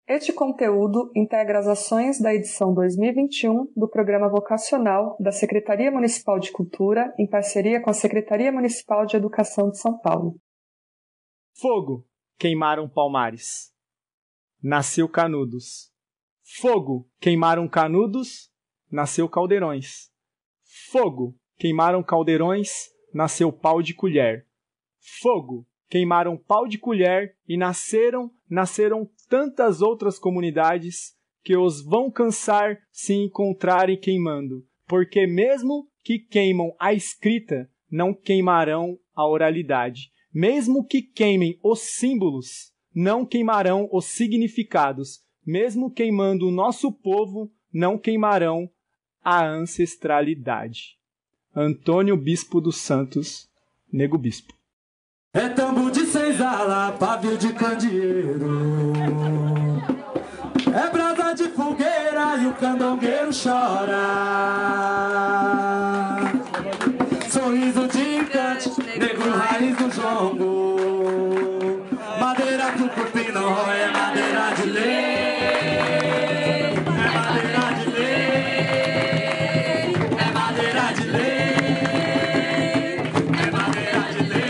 Este conteúdo integra as ações da edição 2021 do Programa Vocacional da Secretaria Municipal de Cultura, em parceria com a Secretaria Municipal de Educação de São Paulo. Fogo, queimaram Palmares. Nasceu Canudos. Fogo, queimaram Canudos, nasceu Caldeirões. Fogo, queimaram Caldeirões, nasceu Pau de Colher. Fogo, queimaram Pau de Colher e nasceram tantas outras comunidades que os vão cansar se encontrarem queimando, porque mesmo que queimam a escrita, não queimarão a oralidade. Mesmo que queimem os símbolos, não queimarão os significados. Mesmo queimando o nosso povo, não queimarão a ancestralidade. Antônio Bispo dos Santos, Nego Bispo. É tambo de senzala, pavio de candeeiro. É brasa de fogueira e o candongueiro chora. Sorriso de encante, negro raiz do jongo. Madeira que o cupim não rói, é madeira de lei. É madeira de lei. É madeira de lei. É madeira de lei.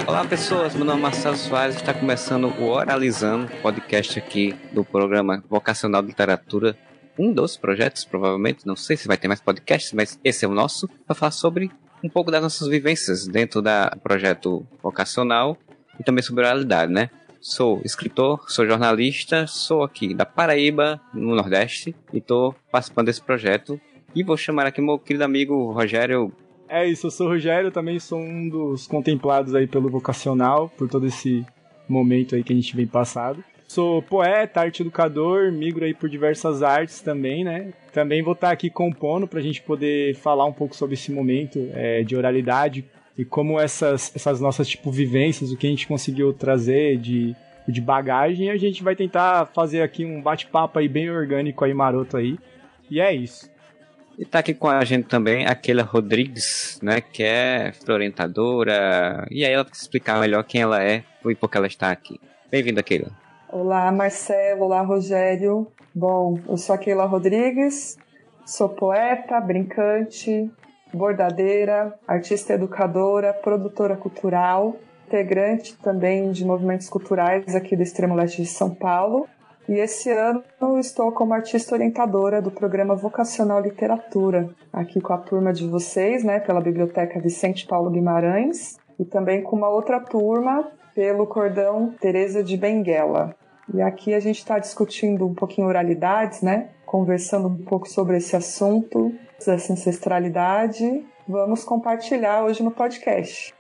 Olá pessoas, meu nome é Marcelo Soares, está começando o Oralizando, podcast aqui do programa Vocacional de Literatura, um dos projetos, provavelmente, não sei se vai ter mais podcasts, mas esse é o nosso, para falar sobre um pouco das nossas vivências dentro do projeto vocacional e também sobre a oralidade, né? Sou escritor, sou jornalista, sou aqui da Paraíba, no Nordeste, e estou participando desse projeto. E vou chamar aqui meu querido amigo Rogério. É isso, eu sou o Rogério, também sou um dos contemplados aí pelo vocacional, por todo esse momento aí que a gente vem passado. Sou poeta, arte educador, migro aí por diversas artes também, né? Também vou estar aqui compondo pra gente poder falar um pouco sobre esse momento de oralidade e como essas nossas vivências, o que a gente conseguiu trazer de bagagem, a gente vai tentar fazer aqui um bate-papo aí bem orgânico aí, maroto aí. E é isso. E tá aqui com a gente também a Keila Rodrigues, né, que é orientadora, e aí ela vai explicar melhor quem ela é e por que ela está aqui. Bem-vinda, Keila. Olá, Marcelo. Olá, Rogério. Bom, eu sou a Keila Rodrigues, sou poeta, brincante, bordadeira, artista educadora, produtora cultural, integrante também de movimentos culturais aqui do extremo leste de São Paulo. E esse ano estou como artista orientadora do programa Vocacional Literatura, aqui com a turma de vocês, né, pela Biblioteca Vicente Paulo Guimarães, e também com uma outra turma pelo Cordão Teresa de Benguela. E aqui a gente está discutindo um pouquinho oralidades, né, conversando um pouco sobre esse assunto, essa ancestralidade. Vamos compartilhar hoje no podcast.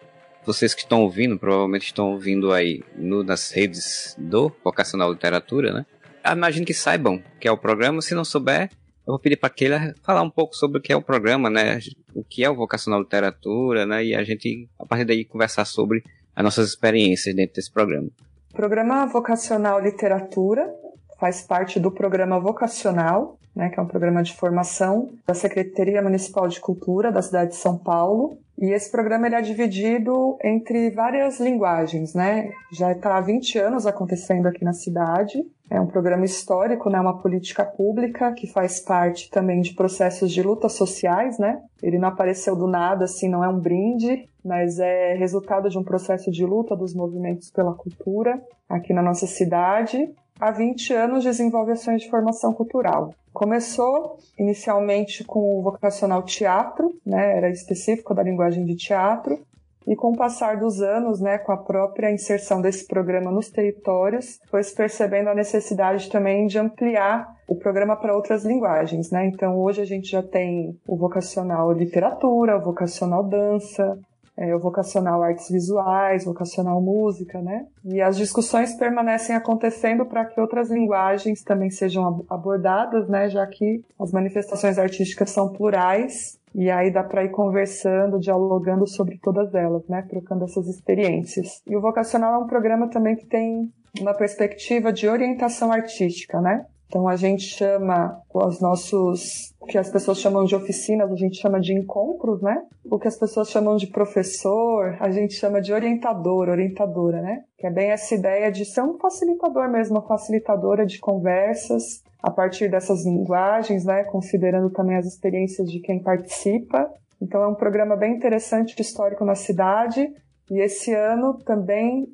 Vocês que estão ouvindo, provavelmente estão ouvindo aí nas redes do Vocacional Literatura, né? Eu imagino que saibam que é o programa. Se não souber, eu vou pedir para Keila falar um pouco sobre o que é o programa, né? O que é o Vocacional Literatura, né? E a gente, a partir daí, conversar sobre as nossas experiências dentro desse programa. O programa Vocacional Literatura faz parte do programa Vocacional, né, que é um programa de formação da Secretaria Municipal de Cultura da cidade de São Paulo. E esse programa ele é dividido entre várias linguagens, né? Já está há 20 anos acontecendo aqui na cidade. É um programa histórico, né? Uma política pública que faz parte também de processos de lutas sociais, né? Ele não apareceu do nada, assim, não é um brinde, mas é resultado de um processo de luta dos movimentos pela cultura aqui na nossa cidade. Há 20 anos desenvolve ações de formação cultural. Começou inicialmente com o vocacional teatro, né, era específico da linguagem de teatro, e com o passar dos anos, né, com a própria inserção desse programa nos territórios, foi se percebendo a necessidade também de ampliar o programa para outras linguagens, né? Então hoje a gente já tem o vocacional literatura, o vocacional dança, o vocacional artes visuais, vocacional música, né? E as discussões permanecem acontecendo para que outras linguagens também sejam abordadas, né? Já que as manifestações artísticas são plurais e aí dá para ir conversando, dialogando sobre todas elas, né? Trocando essas experiências. E o vocacional é um programa também que tem uma perspectiva de orientação artística, né? Então a gente chama os nossos, o que as pessoas chamam de oficinas, a gente chama de encontros, né? O que as pessoas chamam de professor, a gente chama de orientador, orientadora, né? Que é bem essa ideia de ser um facilitador mesmo, uma facilitadora de conversas a partir dessas linguagens, né? Considerando também as experiências de quem participa. Então é um programa bem interessante, histórico na cidade. E esse ano também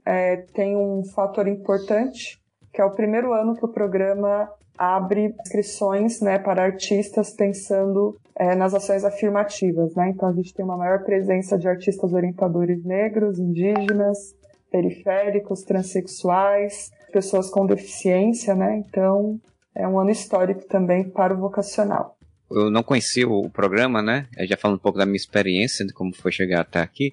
tem um fator importante, que é o primeiro ano que o programa abre inscrições, né, para artistas pensando nas ações afirmativas, né? Então a gente tem uma maior presença de artistas orientadores negros, indígenas, periféricos, transexuais, pessoas com deficiência, né? Então é um ano histórico também para o vocacional. Eu não conhecia o programa, né? Já falando um pouco da minha experiência, de como foi chegar até aqui.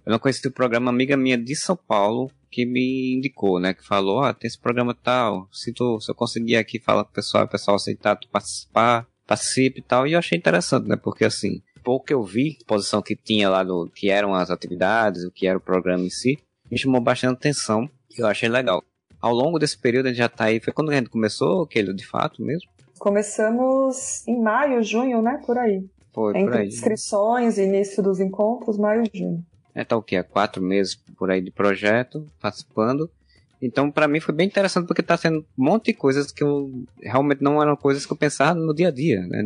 Eu não conhecia o programa, amiga minha de São Paulo que me indicou, né? Que falou, tem esse programa tal, se eu conseguir aqui falar com o pessoal aceitar tu participar, participe e tal. E eu achei interessante, né? Porque assim, pouco que eu vi, a exposição que tinha lá do que eram as atividades, o que era o programa em si, me chamou bastante atenção e eu achei legal. Ao longo desse período a gente já tá aí, foi quando a gente começou, aquele de fato mesmo? Começamos em maio, junho, né? Por aí. Foi, entre por aí. Inscrições e início dos encontros, maio e junho. Tá o quê? Há 4 meses por aí de projeto, participando. Então, pra mim foi bem interessante porque tá sendo um monte de coisas que eu realmente não eram coisas que eu pensava no dia a dia, né?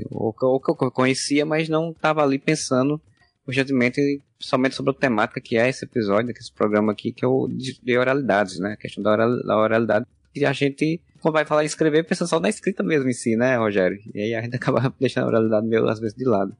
Ou que eu conhecia, mas não tava ali pensando urgentemente somente sobre a temática que é esse episódio, esse programa aqui, que é o de oralidades, né? A questão da oralidade. E a gente, quando vai falar em escrever, pensa só na escrita mesmo em si, né, Rogério? E aí a gente acaba deixando a oralidade meio, às vezes, de lado.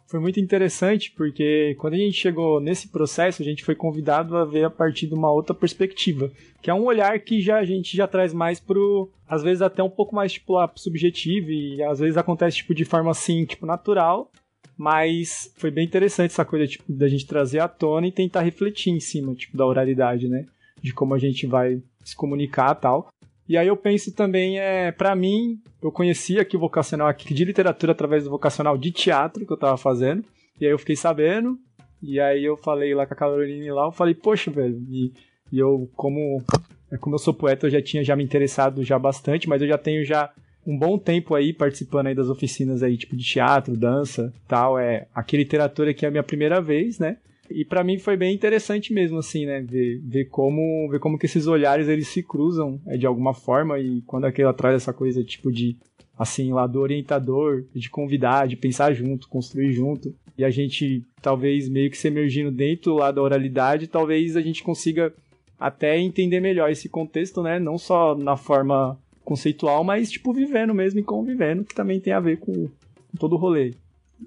Foi muito interessante porque quando a gente chegou nesse processo, a gente foi convidado a ver a partir de uma outra perspectiva, que é um olhar que a gente já traz mais pro, às vezes até um pouco mais tipo subjetivo e às vezes acontece tipo de forma assim, tipo natural, mas foi bem interessante essa coisa tipo da gente trazer à tona e tentar refletir em cima tipo da oralidade, né, de como a gente vai se comunicar e tal. E aí eu penso também, pra mim, eu conheci aqui o vocacional aqui de literatura através do vocacional de teatro que eu tava fazendo. E aí eu fiquei sabendo, e aí eu falei lá com a Caroline lá, eu falei, poxa, velho, e eu, como eu sou poeta, eu já tinha me interessado já bastante, mas eu já tenho já um bom tempo aí participando aí das oficinas aí, tipo de teatro, dança, tal, aqui literatura que é a minha primeira vez, né? E pra mim foi bem interessante mesmo, assim, né, ver como que esses olhares, eles se cruzam de alguma forma, e quando aquilo traz essa coisa, tipo, de, assim, lá do orientador, de convidar, de pensar junto, construir junto, e a gente, talvez, meio que se emergindo dentro lá da oralidade, talvez a gente consiga até entender melhor esse contexto, né, não só na forma conceitual, mas, tipo, vivendo mesmo e convivendo, que também tem a ver com todo o rolê.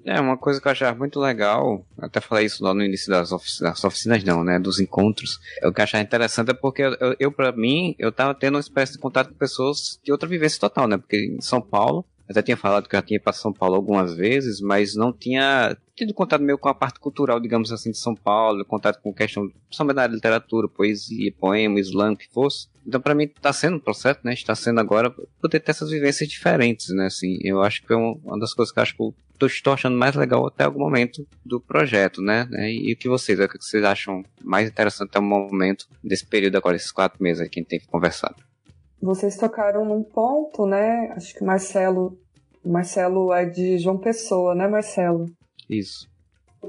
Uma coisa que eu achava muito legal, até falei isso lá no início das oficinas não, né, dos encontros, o que eu achava interessante é porque eu pra mim, eu tava tendo uma espécie de contato com pessoas de outra vivência total, né, porque em São Paulo, eu até tinha falado que eu já tinha ido pra São Paulo algumas vezes, mas não tinha tido contato meio com a parte cultural, digamos assim, de São Paulo, contato com questão, principalmente da literatura, poesia, poema, slam, que fosse. Então, pra mim, tá sendo um processo, né, está sendo agora poder ter essas vivências diferentes, né, assim, eu acho que é uma das coisas que eu acho que estou achando mais legal até algum momento do projeto, né? E o que vocês acham mais interessante até o momento desse período agora, esses 4 meses aí que a gente tem conversado? Vocês tocaram num ponto, né? Acho que Marcelo é de João Pessoa, né, Marcelo? Isso.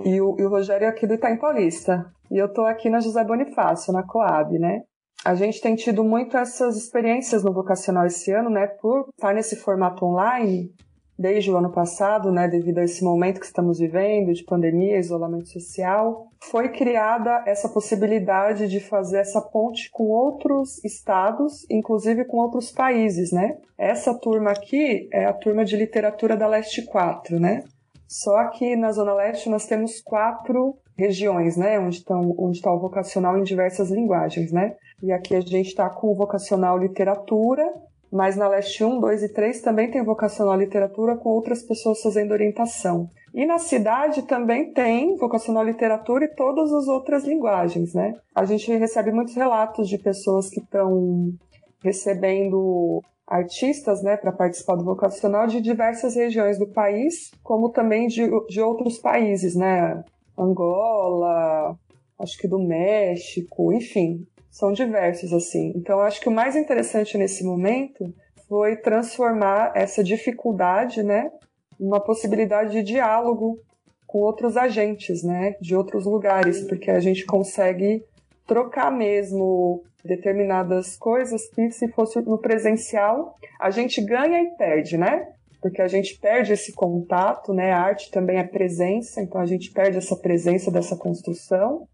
E o Rogério é aqui do Itaim Paulista. E eu tô aqui na José Bonifácio, na Coab, né? A gente tem tido muito essas experiências no vocacional esse ano, né? Por estar nesse formato online, desde o ano passado, né, devido a esse momento que estamos vivendo, de pandemia, isolamento social, foi criada essa possibilidade de fazer essa ponte com outros estados, inclusive com outros países, né? Essa turma aqui é a turma de literatura da Leste 4, né? Só que na Zona Leste nós temos 4 regiões, né, onde está o vocacional em diversas linguagens, né? E aqui a gente está com o vocacional literatura, mas na Leste 1, 2 e 3 também tem vocacional literatura com outras pessoas fazendo orientação. E na cidade também tem vocacional literatura e todas as outras linguagens, né? A gente recebe muitos relatos de pessoas que estão recebendo artistas, né, para participar do vocacional de diversas regiões do país, como também de outros países, né? Angola, acho que do México, enfim. São diversos, assim. Então, acho que o mais interessante nesse momento foi transformar essa dificuldade, né, numa possibilidade de diálogo com outros agentes, né, de outros lugares, porque a gente consegue trocar mesmo determinadas coisas que, se fosse no presencial, a gente ganha e perde, né? Porque a gente perde esse contato, né? A arte também é presença, então a gente perde essa presença dessa construção.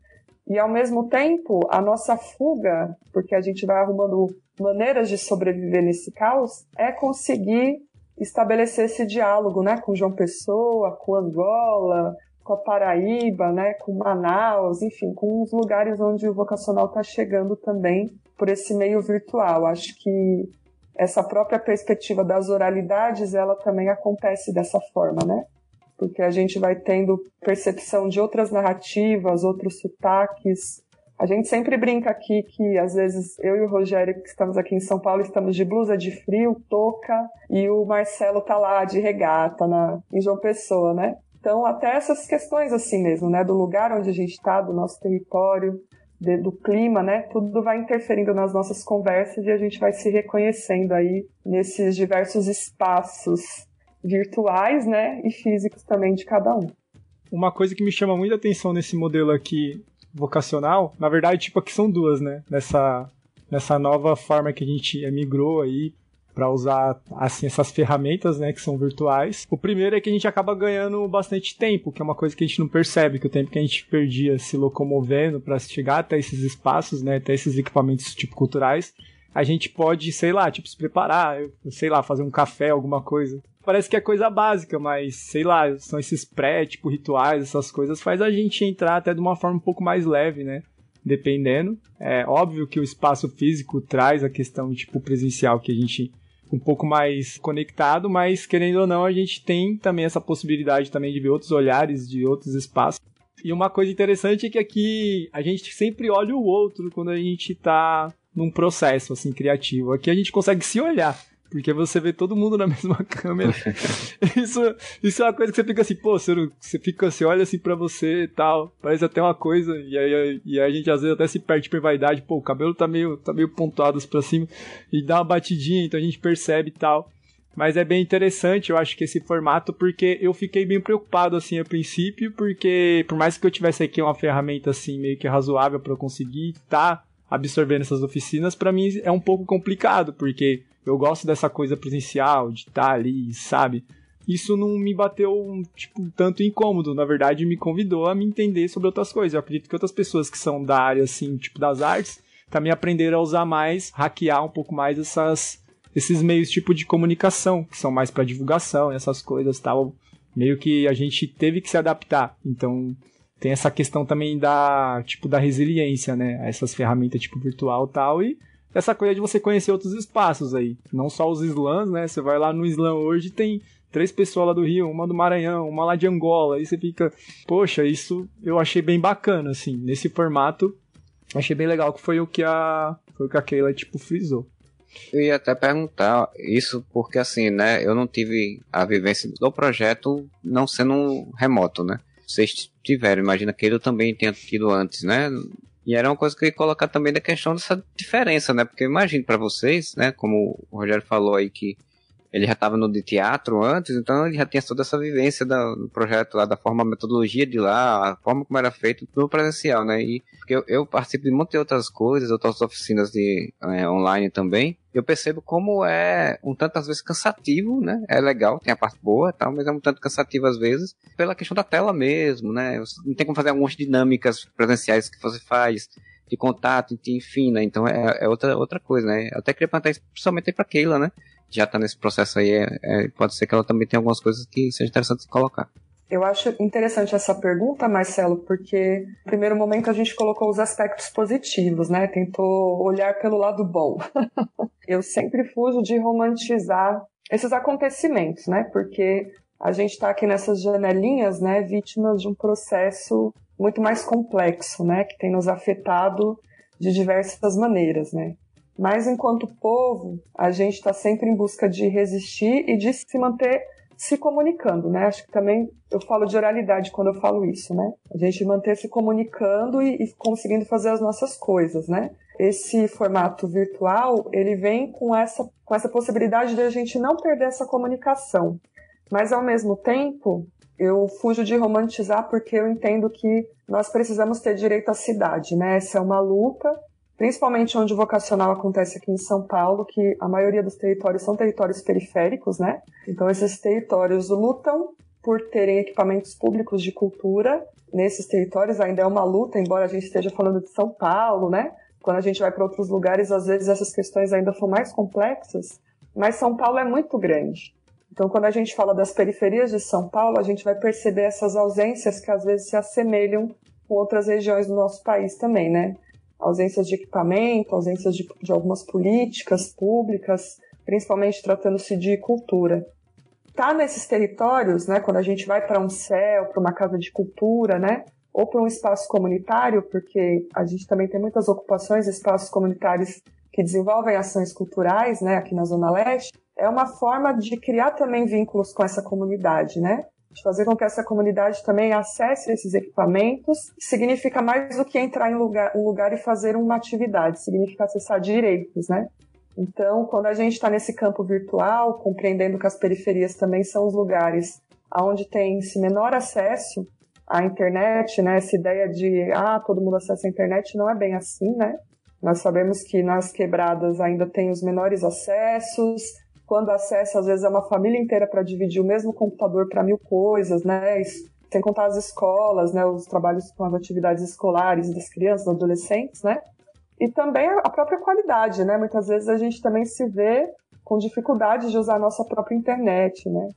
E, ao mesmo tempo, a nossa fuga, porque a gente vai arrumando maneiras de sobreviver nesse caos, é conseguir estabelecer esse diálogo, né? Com João Pessoa, com Angola, com a Paraíba, né? Com Manaus, enfim, com os lugares onde o vocacional está chegando também por esse meio virtual. Acho que essa própria perspectiva das oralidades, ela também acontece dessa forma, né? Porque a gente vai tendo percepção de outras narrativas, outros sotaques. A gente sempre brinca aqui que, às vezes, eu e o Rogério, que estamos aqui em São Paulo, estamos de blusa de frio, touca, e o Marcelo tá lá de regata em João Pessoa, né? Então, até essas questões assim mesmo, né? Do lugar onde a gente está, do nosso território, do clima, né? Tudo vai interferindo nas nossas conversas e a gente vai se reconhecendo aí nesses diversos espaços virtuais, né, e físicos também de cada um. Uma coisa que me chama muita atenção nesse modelo aqui vocacional, na verdade, tipo, aqui são duas, né, nessa nova forma que a gente migrou aí para usar, assim, essas ferramentas, né, que são virtuais. O primeiro é que a gente acaba ganhando bastante tempo, que é uma coisa que a gente não percebe, que o tempo que a gente perdia se locomovendo para chegar até esses espaços, né, até esses equipamentos, tipo, culturais, a gente pode, sei lá, tipo, se preparar, sei lá, fazer um café, alguma coisa. Parece que é coisa básica, mas, sei lá, são esses tipo, rituais, essas coisas, faz a gente entrar até de uma forma um pouco mais leve, né? Dependendo. É óbvio que o espaço físico traz a questão, tipo, presencial, que a gente um pouco mais conectado, mas, querendo ou não, a gente tem também essa possibilidade também de ver outros olhares, de outros espaços. E uma coisa interessante é que aqui a gente sempre olha o outro quando a gente tá num processo, assim, criativo. Aqui a gente consegue se olhar, porque você vê todo mundo na mesma câmera. Isso é uma coisa que você fica assim, pô, você olha assim pra você e tal, parece até uma coisa, e aí a gente às vezes até se perde por vaidade, pô, o cabelo tá meio pontuado pra cima, e dá uma batidinha, então a gente percebe e tal. Mas é bem interessante, eu acho que esse formato, porque eu fiquei bem preocupado, assim, a princípio, porque por mais que eu tivesse aqui uma ferramenta, assim, meio que razoável pra eu conseguir absorvendo essas oficinas, pra mim é um pouco complicado, porque eu gosto dessa coisa presencial, de estar ali, sabe? Isso não me bateu, tipo, tanto incômodo. Na verdade, me convidou a me entender sobre outras coisas. Eu acredito que outras pessoas que são da área, assim, tipo, das artes, também aprenderam a usar mais, hackear um pouco mais esses meios, tipo, de comunicação, que são mais pra divulgação, essas coisas, tal. Meio que a gente teve que se adaptar. Então, tem essa questão também da resiliência, né? Essas ferramentas, tipo, virtual e tal, e essa coisa de você conhecer outros espaços aí. Não só os slams, né? Você vai lá no slam hoje, tem 3 pessoas lá do Rio, uma do Maranhão, uma lá de Angola. Aí você fica, poxa, isso eu achei bem bacana, assim. Nesse formato, achei bem legal, que foi o que a Keila, tipo, frisou. Eu ia até perguntar isso porque, assim, né? Eu não tive a vivência do projeto não sendo remoto, né? Vocês tiveram, imagina que ele também tenha tido antes, né? E era uma coisa que eu ia colocar também da questão dessa diferença, né? Porque eu imagino pra vocês, né? Como o Rogério falou aí que ele já estava no de teatro antes, então ele já tinha toda essa vivência do projeto lá, da forma, a metodologia de lá, a forma como era feito no presencial, né? E porque eu participo de muitas outras coisas, outras oficinas online também. Eu percebo como é um tanto às vezes cansativo, né? É legal, tem a parte boa e tal, mas é um tanto cansativo às vezes pela questão da tela mesmo, né? Você não tem como fazer algumas dinâmicas presenciais que você faz de contato, enfim, né? Então é outra coisa, né? Eu até queria perguntar isso principalmente aí pra Keila, né? Já tá nesse processo aí, pode ser que ela também tenha algumas coisas que seja interessante de colocar. Eu acho interessante essa pergunta, Marcelo, porque no primeiro momento a gente colocou os aspectos positivos, né? Tentou olhar pelo lado bom. Eu sempre fujo de romantizar esses acontecimentos, né? Porque a gente está aqui nessas janelinhas, né? Vítimas de um processo muito mais complexo, né? Que tem nos afetado de diversas maneiras, né? Mas enquanto povo, a gente está sempre em busca de resistir e de se manter se comunicando, né? Acho que também eu falo de oralidade quando eu falo isso, né? A gente manter se comunicando e conseguindo fazer as nossas coisas, né? esse formato virtual, ele vem com essa possibilidade de a gente não perder essa comunicação. Mas, ao mesmo tempo, eu fujo de romantizar porque eu entendo que nós precisamos ter direito à cidade, né? Essa é uma luta, principalmente onde o vocacional acontece aqui em São Paulo, que a maioria dos territórios são territórios periféricos, né? Então, esses territórios lutam por terem equipamentos públicos de cultura. Nesses territórios ainda é uma luta, embora a gente esteja falando de São Paulo, né? Quando a gente vai para outros lugares, às vezes essas questões ainda são mais complexas, mas São Paulo é muito grande. Então, quando a gente fala das periferias de São Paulo, a gente vai perceber essas ausências que às vezes se assemelham com outras regiões do nosso país também, né? Ausências de equipamento, ausências de algumas políticas públicas, principalmente tratando-se de cultura. Tá nesses territórios, né? Quando a gente vai para um CEL, para uma casa de cultura, né? Ou para um espaço comunitário, porque a gente também tem muitas ocupações, espaços comunitários que desenvolvem ações culturais, né, aqui na Zona Leste, é uma forma de criar também vínculos com essa comunidade, né? De fazer com que essa comunidade também acesse esses equipamentos. Significa mais do que entrar em um lugar e fazer uma atividade, significa acessar direitos, né? Então, quando a gente está nesse campo virtual, compreendendo que as periferias também são os lugares onde tem-se menor acesso à internet, né? Essa ideia de, todo mundo acessa a internet, não é bem assim, né? Nós sabemos que nas quebradas ainda tem os menores acessos. Quando acessa, às vezes é uma família inteira para dividir o mesmo computador para 1000 coisas, né? Sem contar as escolas, né? Os trabalhos com as atividades escolares das crianças, dos adolescentes, né? E também a própria qualidade, né? Muitas vezes a gente também se vê com dificuldade de usar a nossa própria internet, né?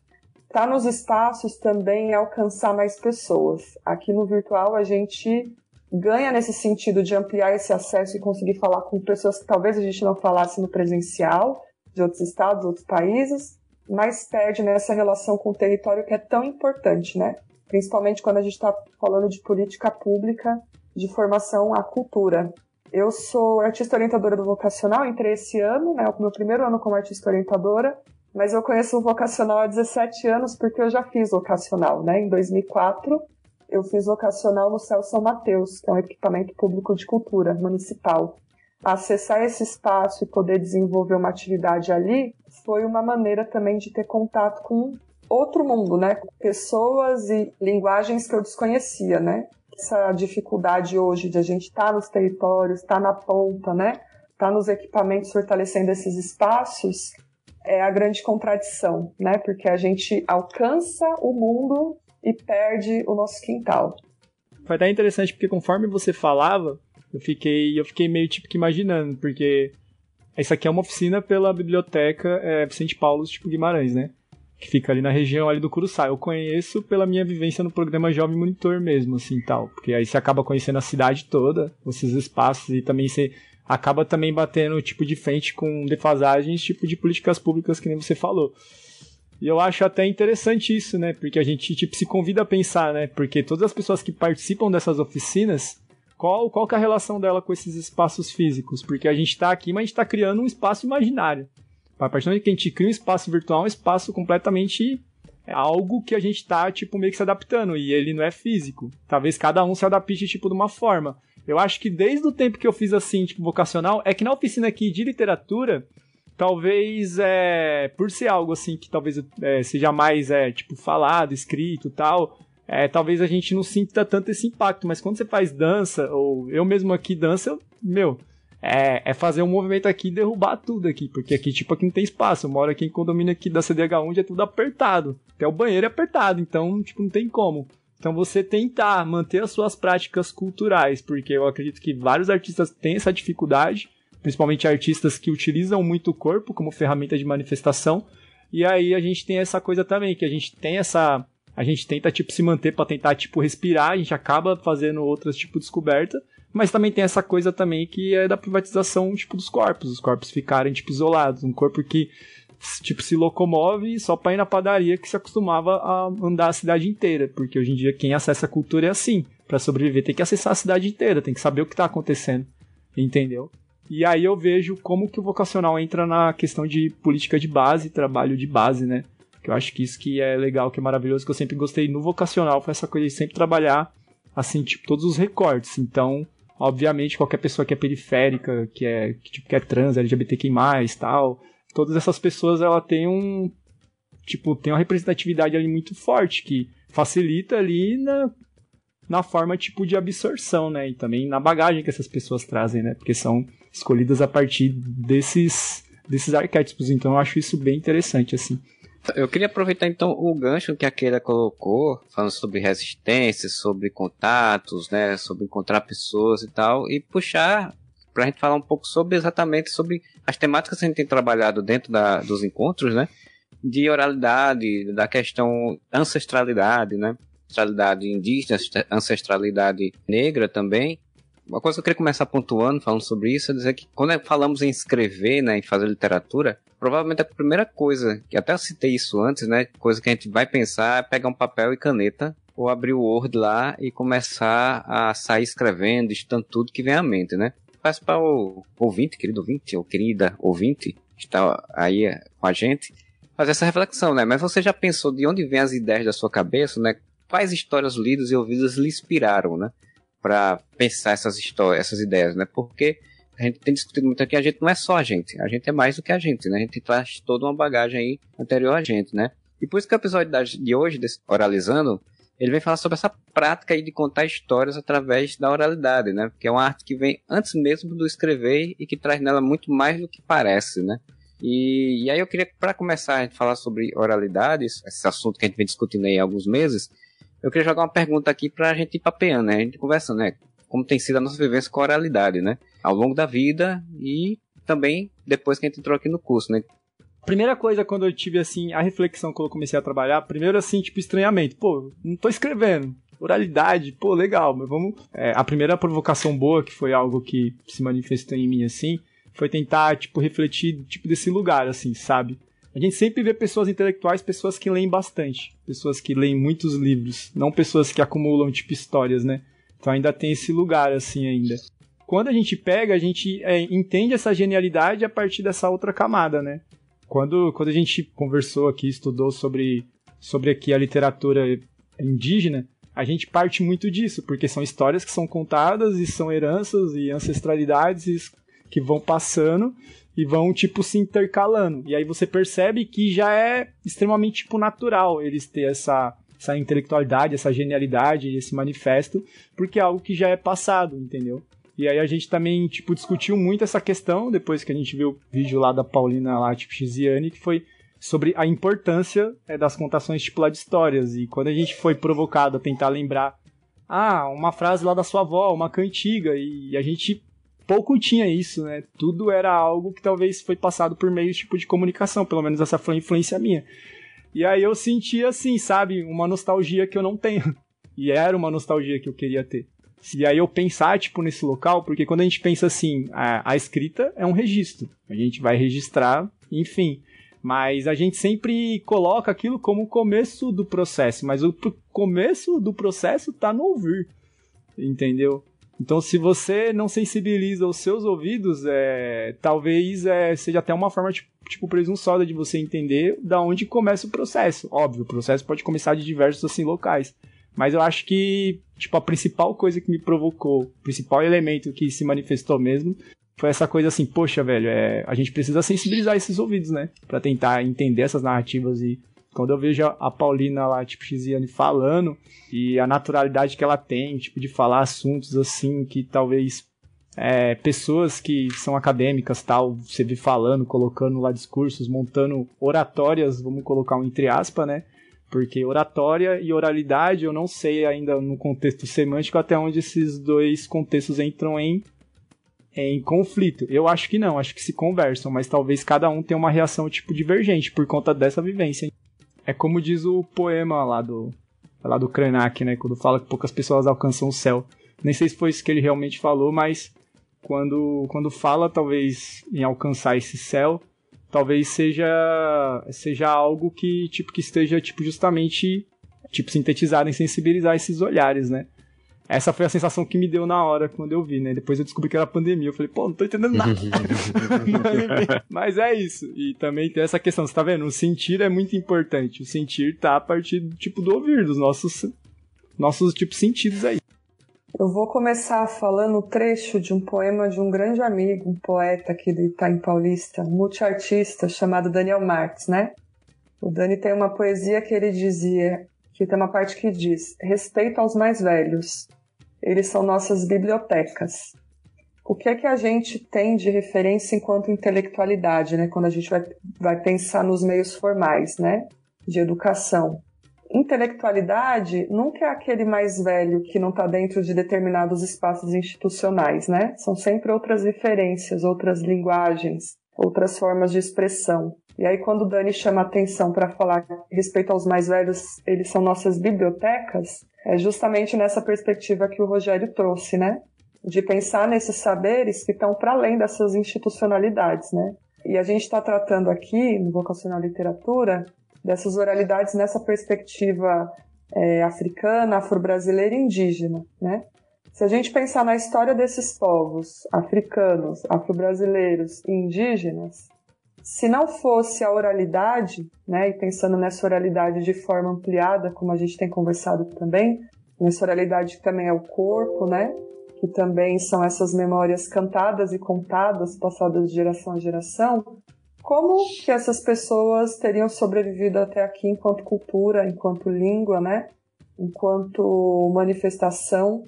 Tá nos espaços também é alcançar mais pessoas. Aqui no virtual a gente ganha nesse sentido de ampliar esse acesso e conseguir falar com pessoas que talvez a gente não falasse no presencial, de outros estados, outros países, mas perde nessa relação com o território que é tão importante, né? Principalmente quando a gente está falando de política pública de formação à cultura. Eu sou artista orientadora do vocacional, entrei esse ano, né, o meu primeiro ano como artista orientadora, mas eu conheço o vocacional há 17 anos porque eu já fiz vocacional, né? Em 2004, eu fiz vocacional no CEL São Mateus, que é um equipamento público de cultura municipal. Acessar esse espaço e poder desenvolver uma atividade ali foi uma maneira também de ter contato com outro mundo, né? Com pessoas e linguagens que eu desconhecia, né? Essa dificuldade hoje de a gente estar nos territórios, estar na ponta, né? Estar nos equipamentos fortalecendo esses espaços é a grande contradição, né? Porque a gente alcança o mundo e perde o nosso quintal. Foi até interessante porque conforme você falava, eu fiquei meio tipo que imaginando, porque isso aqui é uma oficina pela biblioteca Vicente Paulo Guimarães, né? Que fica ali na região ali do Curuçá. Eu conheço pela minha vivência no programa Jovem Monitor mesmo, assim, tal. Porque aí você acaba conhecendo a cidade toda, esses espaços, e também você acaba também batendo tipo de frente com defasagens, tipo de políticas públicas, que nem você falou. E eu acho até interessante isso, né? Porque a gente tipo se convida a pensar, né? Porque todas as pessoas que participam dessas oficinas, qual que é a relação dela com esses espaços físicos? Porque a gente tá aqui, mas a gente tá criando um espaço imaginário. A partir do momento que a gente cria um espaço virtual, um espaço completamente algo que a gente tá, tipo, meio que se adaptando, e ele não é físico. Talvez cada um se adapte, tipo, de uma forma. Eu acho que desde o tempo que eu fiz, assim, tipo, vocacional, é que na oficina aqui de literatura, talvez, por ser algo, assim, que talvez seja mais, tipo, falado, escrito e tal, talvez a gente não sinta tanto esse impacto, mas quando você faz dança, ou eu mesmo aqui dança, é fazer um movimento aqui e derrubar tudo aqui, porque aqui, tipo, aqui não tem espaço. Eu moro aqui em condomínio aqui da CDH1, é tudo apertado. Até o banheiro é apertado, então, tipo, não tem como. Então, você tentar manter as suas práticas culturais, porque eu acredito que vários artistas têm essa dificuldade, principalmente artistas que utilizam muito o corpo como ferramenta de manifestação, e aí a gente tem essa coisa também, que a gente tenta, tipo, se manter pra tentar, tipo, respirar, a gente acaba fazendo outras, tipo, descoberta. Mas também tem essa coisa também que é da privatização, tipo, dos corpos. Os corpos ficarem, tipo, isolados. Um corpo que, tipo, se locomove só pra ir na padaria, que se acostumava a andar a cidade inteira. Porque hoje em dia quem acessa a cultura é assim. Pra sobreviver tem que acessar a cidade inteira, tem que saber o que tá acontecendo. Entendeu? E aí eu vejo como que o vocacional entra na questão de política de base, trabalho de base, né? Que eu acho que isso que é legal, que é maravilhoso, que eu sempre gostei no vocacional, foi essa coisa de sempre trabalhar, assim, tipo, todos os recortes. Então, Obviamente, qualquer pessoa que é periférica, que é trans, LGBTQI+, tal, todas essas pessoas, ela tem tem uma representatividade ali muito forte, que facilita ali na forma, de absorção, né? E também na bagagem que essas pessoas trazem, né? Porque são escolhidas a partir desses arquétipos. Então, eu acho isso bem interessante, assim. Eu queria aproveitar, então, o gancho que a Keira colocou, falando sobre resistência, sobre contatos, né? Sobre encontrar pessoas e tal, e puxar pra gente falar um pouco exatamente sobre as temáticas que a gente tem trabalhado dentro dos encontros, né? De oralidade, da questão ancestralidade, né? Ancestralidade indígena, ancestralidade negra também. Uma coisa que eu queria começar pontuando, falando sobre isso, é dizer que quando falamos em escrever, né, em fazer literatura, provavelmente a primeira coisa, que até eu citei isso antes, né, coisa que a gente vai pensar é pegar um papel e caneta, ou abrir o Word lá e começar a sair escrevendo, estudando tudo que vem à mente, né? Faz para o ouvinte, querido ouvinte, ou querida ouvinte, que está aí com a gente, fazer essa reflexão, né? Mas você já pensou de onde vêm as ideias da sua cabeça, né? Quais histórias lidas e ouvidas lhe inspiraram, né? Para pensar essas histórias, essas ideias, né? Porque a gente tem discutido muito aqui, a gente não é só a gente é mais do que a gente, né? A gente traz toda uma bagagem aí anterior a gente, né? E por isso que o episódio de hoje, desse Oralizando, ele vem falar sobre essa prática aí de contar histórias através da oralidade, né? Que é uma arte que vem antes mesmo do escrever e que traz nela muito mais do que parece, né? E aí eu queria, para começar a gente falar sobre oralidades, esse assunto que a gente vem discutindo aí há alguns meses, eu queria jogar uma pergunta aqui pra gente ir papeando, né? A gente conversando, né? Como tem sido a nossa vivência com a oralidade, né? Ao longo da vida e também depois que a gente entrou aqui no curso, né? Primeira coisa, quando eu tive, assim, a reflexão quando eu comecei a trabalhar, primeiro, assim, estranhamento. Pô, não tô escrevendo. Oralidade, pô, legal, mas vamos... a primeira provocação boa, que foi algo que se manifestou em mim, assim, foi tentar, refletir, desse lugar, assim, sabe? A gente sempre vê pessoas intelectuais, pessoas que leem bastante, pessoas que leem muitos livros, não pessoas que acumulam, histórias, né? Então ainda tem esse lugar, assim, ainda. Quando a gente pega, a gente entende essa genialidade a partir dessa outra camada, né? Quando a gente conversou aqui, estudou sobre aqui a literatura indígena, a gente parte muito disso, porque são histórias que são contadas e são heranças e ancestralidades que vão passando e vão, se intercalando. E aí você percebe que já é extremamente, natural eles ter essa intelectualidade, essa genialidade, esse manifesto, porque é algo que já é passado, entendeu? E aí a gente também, discutiu muito essa questão, depois que a gente viu o vídeo lá da Paulina, lá, Xiziane, que foi sobre a importância das contações, lá de histórias. E quando a gente foi provocado a tentar lembrar, uma frase lá da sua avó, uma cantiga, e a gente pouco tinha isso, né? Tudo era algo que talvez foi passado por meio de comunicação, pelo menos essa foi a influência minha. E aí eu senti, assim, sabe, uma nostalgia que eu não tenho. E era uma nostalgia que eu queria ter. E aí eu pensar, nesse local, porque quando a gente pensa assim, a escrita é um registro. A gente vai registrar, enfim. Mas a gente sempre coloca aquilo como o começo do processo. Mas o começo do processo tá no ouvir, entendeu? Então, se você não sensibiliza os seus ouvidos, talvez seja até uma forma, presunçosa de você entender da onde começa o processo. Óbvio, o processo pode começar de diversos, assim, locais. Mas eu acho que, a principal coisa que me provocou, o principal elemento que se manifestou mesmo, foi essa coisa assim, poxa, velho, a gente precisa sensibilizar esses ouvidos, né? Pra tentar entender essas narrativas. E quando eu vejo a Paulina lá, Xiziane, falando, e a naturalidade que ela tem, de falar assuntos assim, que talvez pessoas que são acadêmicas, tal, você vê falando, colocando lá discursos, montando oratórias, vamos colocar um entre aspas, né? Porque oratória e oralidade, eu não sei ainda no contexto semântico até onde esses dois contextos entram em conflito. Eu acho que não, acho que se conversam, mas talvez cada um tenha uma reação divergente por conta dessa vivência. É como diz o poema lá do Krenak, né, quando fala que poucas pessoas alcançam o céu. Nem sei se foi isso que ele realmente falou, mas quando fala talvez em alcançar esse céu, talvez seja algo que esteja justamente sintetizado em sensibilizar esses olhares, né? Essa foi a sensação que me deu na hora quando eu vi, né? Depois eu descobri que era pandemia. Eu falei, pô, não tô entendendo nada. Mas é isso. E também tem essa questão, você tá vendo? O sentir é muito importante. O sentir tá a partir do ouvir, dos nossos sentidos aí. Eu vou começar falando um trecho de um poema de um grande amigo, um poeta aqui do Itaim Paulista, multiartista, chamado Daniel Marques, né? O Dani tem uma poesia que ele dizia, que tem uma parte que diz: respeito aos mais velhos, eles são nossas bibliotecas. O que é que a gente tem de referência enquanto intelectualidade, né? Quando a gente vai pensar nos meios formais, né? De educação. Intelectualidade nunca é aquele mais velho que não está dentro de determinados espaços institucionais, né? São sempre outras referências, outras linguagens, outras formas de expressão. E aí quando o Dani chama atenção para falar respeito aos mais velhos, eles são nossas bibliotecas, é justamente nessa perspectiva que o Rogério trouxe, né? De pensar nesses saberes que estão para além dessas institucionalidades, né? E a gente está tratando aqui, no Vocacional Literatura, dessas oralidades nessa perspectiva africana, afro-brasileira e indígena, né? Se a gente pensar na história desses povos africanos, afro-brasileiros e indígenas, se não fosse a oralidade, né, e pensando nessa oralidade de forma ampliada, como a gente tem conversado também, nessa oralidade que também é o corpo, né, que também são essas memórias cantadas e contadas, passadas de geração a geração, como que essas pessoas teriam sobrevivido até aqui enquanto cultura, enquanto língua, né? Enquanto manifestação?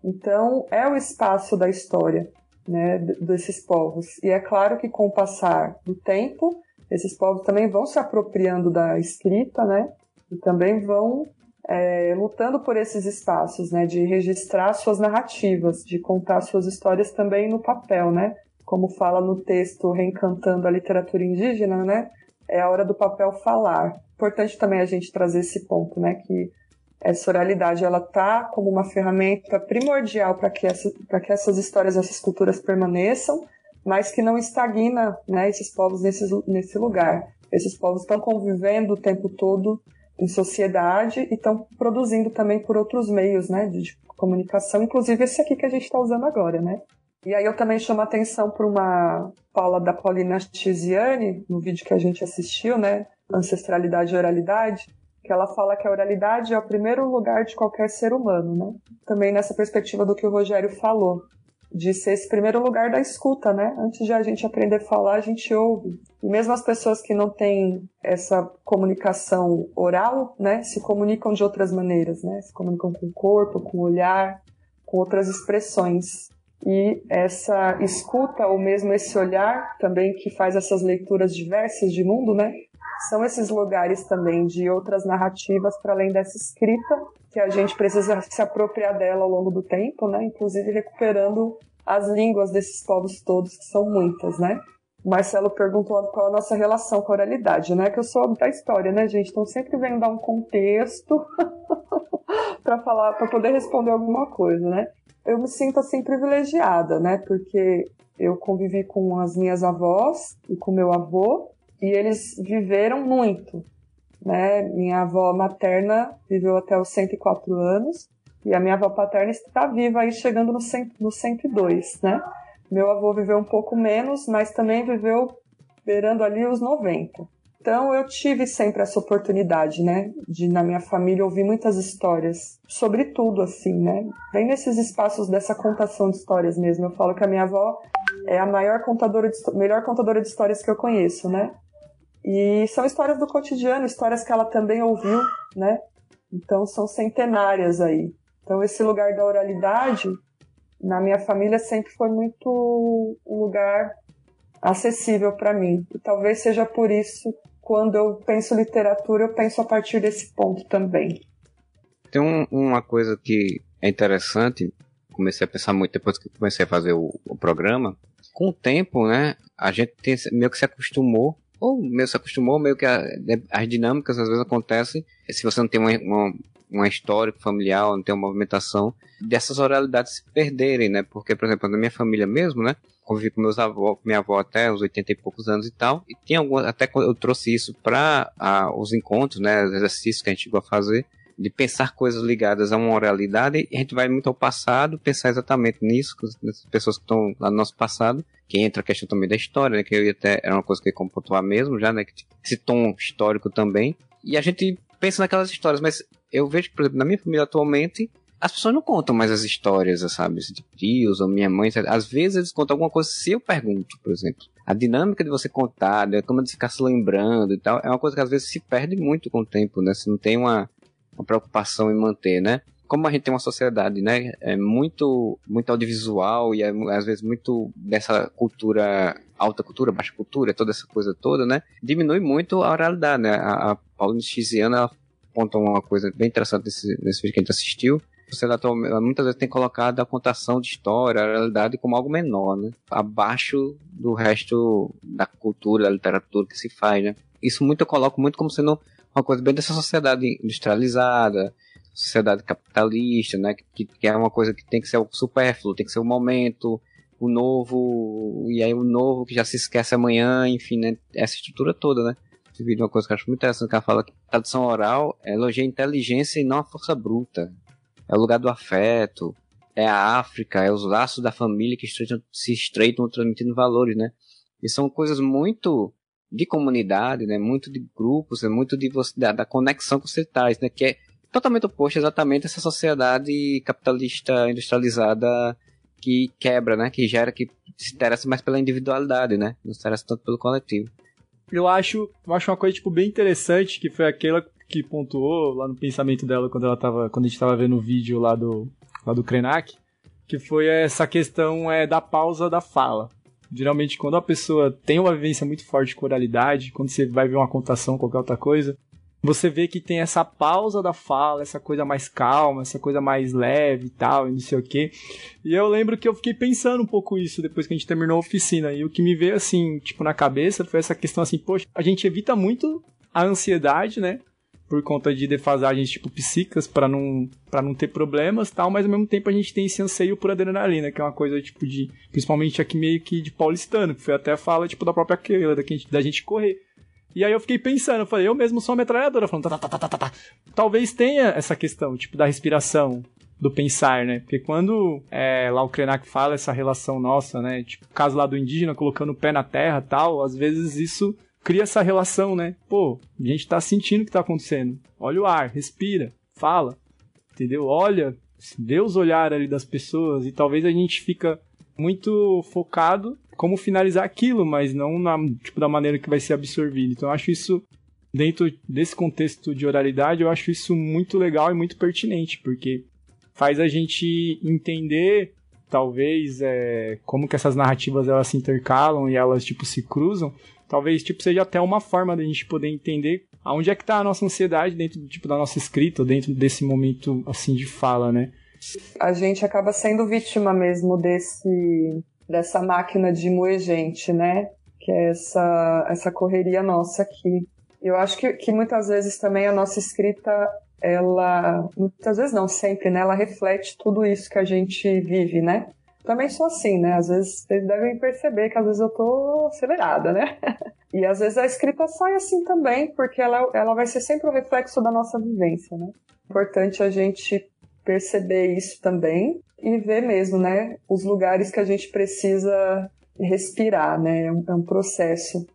Então, é o espaço da história, né, desses povos. E é claro que com o passar do tempo, esses povos também vão se apropriando da escrita, né? E também vão lutando por esses espaços, né? De registrar suas narrativas, de contar suas histórias também no papel, né? Como fala no texto Reencantando a Literatura Indígena, né? É a hora do papel falar. Importante também a gente trazer esse ponto, né? Que essa oralidade, ela tá como uma ferramenta primordial para que essas histórias, essas culturas permaneçam, mas que não estagna, né, esses povos nesse lugar. Esses povos estão convivendo o tempo todo em sociedade e estão produzindo também por outros meios, né, de comunicação, inclusive esse aqui que a gente está usando agora, né? E aí eu também chamo a atenção para uma fala da Paulina Chiziane, no vídeo que a gente assistiu, né, Ancestralidade e Oralidade, que ela fala que a oralidade é o primeiro lugar de qualquer ser humano, né? Também nessa perspectiva do que o Rogério falou, de ser esse primeiro lugar da escuta, né? Antes de a gente aprender a falar, a gente ouve. E mesmo as pessoas que não têm essa comunicação oral, né, se comunicam de outras maneiras, né? Se comunicam com o corpo, com o olhar, com outras expressões. E essa escuta, ou mesmo esse olhar também que faz essas leituras diversas de mundo, né? São esses lugares também de outras narrativas para além dessa escrita, que a gente precisa se apropriar dela ao longo do tempo, né? Inclusive recuperando as línguas desses povos todos, que são muitas, né? O Marcelo perguntou qual a nossa relação com a oralidade, né? Que eu sou da história, né, gente? Então sempre venho dar um contexto para poder responder alguma coisa, né? Eu me sinto assim privilegiada, né? Porque eu convivi com as minhas avós e com meu avô, e eles viveram muito, né? Minha avó materna viveu até os 104 anos, e a minha avó paterna está viva aí, chegando no 102, né? Meu avô viveu um pouco menos, mas também viveu beirando ali os 90. Então eu tive sempre essa oportunidade, né? De, na minha família, ouvir muitas histórias, sobre tudo, assim, né? Bem nesses espaços dessa contação de histórias mesmo. Eu falo que a minha avó é a melhor contadora de histórias que eu conheço, né? E são histórias do cotidiano, histórias que ela também ouviu, né? Então são centenárias aí. Então esse lugar da oralidade, na minha família, sempre foi muito um lugar acessível para mim. E talvez seja por isso, quando eu penso literatura, eu penso a partir desse ponto também. Tem uma coisa que é interessante, comecei a pensar muito depois que comecei a fazer o programa. Com o tempo, né, a gente meio que se acostumou, meio que as dinâmicas às vezes acontecem, se você não tem uma história familiar, não tem uma movimentação, dessas oralidades se perderem, né? Porque, por exemplo, na minha família mesmo, né, convivi com minha avó até os 80 e poucos anos e tal, e tem até eu trouxe isso para os encontros, né, os exercícios que a gente chegou a fazer, de pensar coisas ligadas a uma oralidade, e a gente vai muito ao passado, pensar exatamente nisso, nessas pessoas que estão lá no nosso passado, que entra a questão também da história, né, que eu ia até, era uma coisa que eu ia pontuar mesmo, já, né, esse tom histórico também, e a gente pensa naquelas histórias, mas eu vejo que, por exemplo, na minha família atualmente, as pessoas não contam mais as histórias, sabe? De tios ou minha mãe. Às vezes eles contam alguma coisa se eu pergunto, por exemplo. A dinâmica de você contar, né, como de ficar se lembrando e tal, é uma coisa que às vezes se perde muito com o tempo, né? Você não tem uma preocupação em manter, né? Como a gente tem uma sociedade, né, muito audiovisual e às vezes muito dessa cultura, alta cultura, baixa cultura, toda essa coisa toda, né, diminui muito a oralidade, né? A Paulina Chiziana, ela aponta uma coisa bem interessante nesse vídeo que a gente assistiu. Você muitas vezes tem colocado a contação de história, a realidade como algo menor, né? Abaixo do resto da cultura, da literatura que se faz, né? Isso eu coloco muito como sendo uma coisa bem dessa sociedade industrializada, sociedade capitalista, né? Que é uma coisa que tem que ser o supérfluo, tem que ser o momento, o novo, e aí o novo que já se esquece amanhã, enfim, né? Essa estrutura toda, né? Esse vídeo é uma coisa que eu acho muito interessante, que ela fala que a tradição oral elogia a inteligência e não a força bruta. É o lugar do afeto, é a África, é os laços da família que se estreitam transmitindo valores, né? E são coisas muito de comunidade, né? Muito de grupos, muito da conexão que você traz, né? Que é totalmente oposto exatamente a essa sociedade capitalista industrializada que quebra, né? Que gera, que se interessa mais pela individualidade, né? Não se interessa tanto pelo coletivo. Eu acho uma coisa, tipo, bem interessante, que foi aquela que pontuou lá no pensamento dela quando a gente tava vendo o vídeo lá do Krenak, que foi essa questão da pausa da fala. Geralmente, quando a pessoa tem uma vivência muito forte com oralidade, quando você vai ver uma contação, qualquer outra coisa, você vê que tem essa pausa da fala, essa coisa mais calma, essa coisa mais leve e tal, e não sei o quê. E eu lembro que eu fiquei pensando um pouco isso depois que a gente terminou a oficina. E o que me veio, assim, tipo, na cabeça foi essa questão assim, poxa, a gente evita muito a ansiedade, né? Por conta de defasagens, tipo, psíquicas, pra não ter problemas e tal, mas ao mesmo tempo a gente tem esse anseio por adrenalina, que é uma coisa, tipo, principalmente aqui meio que de paulistano, que foi até a fala, tipo, da própria Keila, da gente correr. E aí eu fiquei pensando, eu falei, eu mesmo sou uma metralhadora, falando tá. Talvez tenha essa questão, tipo, da respiração, do pensar, né? Porque quando lá o Krenak fala essa relação nossa, né? Tipo, o caso lá do indígena colocando o pé na terra e tal, às vezes isso cria essa relação, né? Pô, a gente tá sentindo o que tá acontecendo. Olha o ar, respira, fala, entendeu? Olha, vê os olhares ali das pessoas e talvez a gente fica muito focado como finalizar aquilo, mas não da maneira que vai ser absorvido. Então eu acho isso, dentro desse contexto de oralidade, eu acho isso muito legal e muito pertinente, porque faz a gente entender, talvez, como que essas narrativas elas se intercalam e elas, tipo, se cruzam. Talvez, tipo, seja até uma forma da gente poder entender aonde é que tá a nossa ansiedade dentro, tipo, da nossa escrita, dentro desse momento, assim, de fala, né? A gente acaba sendo vítima mesmo dessa máquina de moer gente, né? Que é essa correria nossa aqui. Eu acho que muitas vezes também a nossa escrita, muitas vezes não, sempre, né? Ela reflete tudo isso que a gente vive, né? Também sou assim, né? Às vezes vocês devem perceber que às vezes eu tô acelerada, né? E às vezes a escrita sai assim também, porque ela vai ser sempre o reflexo da nossa vivência, né? Importante a gente perceber isso também e ver mesmo, né? Os lugares que a gente precisa respirar, né? É um processo.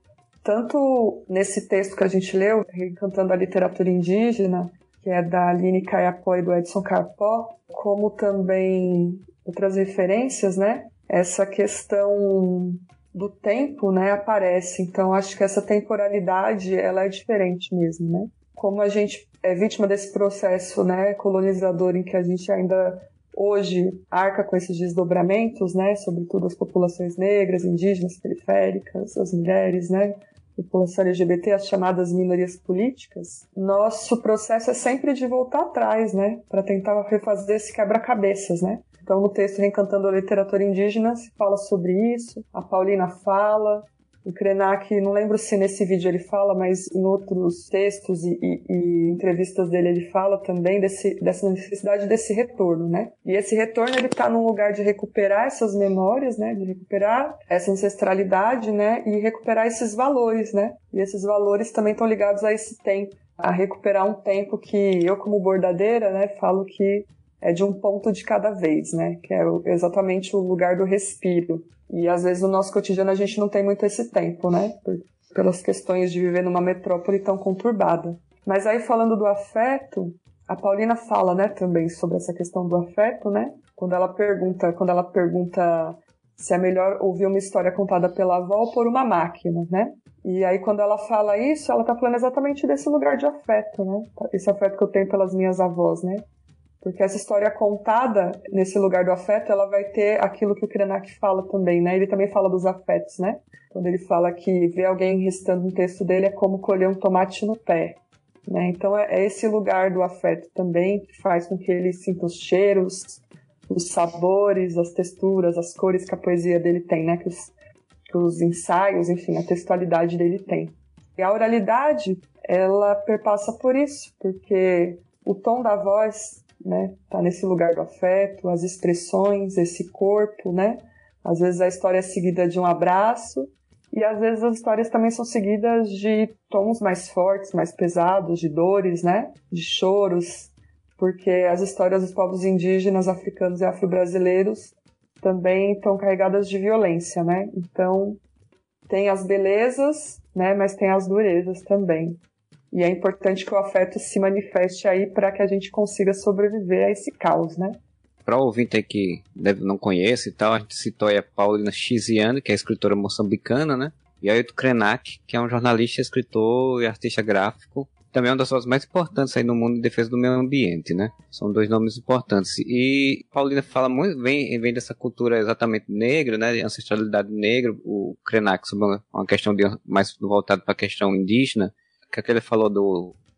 Tanto nesse texto que a gente leu, Reencantando a Literatura Indígena, que é da Aline Caiapó e do Edson Carpó, como também outras referências, né? Essa questão do tempo, né, aparece. Então, acho que essa temporalidade, ela é diferente mesmo, né? Como a gente é vítima desse processo, né, colonizador, em que a gente ainda hoje arca com esses desdobramentos, né, sobretudo as populações negras, indígenas, periféricas, as mulheres, né, população LGBT, as chamadas minorias políticas, nosso processo é sempre de voltar atrás, né, para tentar refazer esse quebra-cabeças, né. Então, no texto Reencantando a Literatura Indígena, se fala sobre isso, a Paulina fala, o Krenak, não lembro se nesse vídeo ele fala, mas em outros textos e entrevistas dele ele fala também dessa necessidade desse retorno, né? E esse retorno, ele está num lugar de recuperar essas memórias, né? De recuperar essa ancestralidade, né? E recuperar esses valores, né? E esses valores também estão ligados a esse tempo, a recuperar um tempo que eu, como bordadeira, né, falo que é de um ponto de cada vez, né? Que é exatamente o lugar do respiro. E às vezes no nosso cotidiano a gente não tem muito esse tempo, né? Pelas questões de viver numa metrópole tão conturbada. Mas aí falando do afeto, A Paulina fala, né, também sobre essa questão do afeto, né? Quando ela pergunta se é melhor ouvir uma história contada pela avó ou por uma máquina, né? E aí, quando ela fala isso, ela tá falando exatamente desse lugar de afeto, né? Esse afeto que eu tenho pelas minhas avós, né? Porque essa história contada nesse lugar do afeto, ela vai ter aquilo que o Krenak fala também, né? Ele também fala dos afetos, né? Quando ele fala que ver alguém recitando um texto dele é como colher um tomate no pé, né? Então, é esse lugar do afeto também que faz com que ele sinta os cheiros, os sabores, as texturas, as cores que a poesia dele tem, né? Que os ensaios, enfim, a textualidade dele tem. E a oralidade, ela perpassa por isso, porque o tom da voz, né, tá nesse lugar do afeto, as expressões, esse corpo, né? Às vezes a história é seguida de um abraço, e às vezes as histórias também são seguidas de tons mais fortes, mais pesados, de dores, né? De choros, porque as histórias dos povos indígenas, africanos e afro-brasileiros também estão carregadas de violência, né? Então, tem as belezas, né? Mas tem as durezas também. E é importante que o afeto se manifeste aí para que a gente consiga sobreviver a esse caos, né? Para o ouvinte aí que não conhece e tal, a gente citou aí a Paulina Chiziane, que é escritora moçambicana, né? E aí o Krenak, que é um jornalista, escritor e artista gráfico, também é uma das pessoas mais importantes aí no mundo de defesa do meio ambiente, né? São dois nomes importantes. E Paulina fala muito, vem dessa cultura exatamente negra, né? De ancestralidade negra. O Krenak sobre uma questão mais voltada para a questão indígena, que ele falou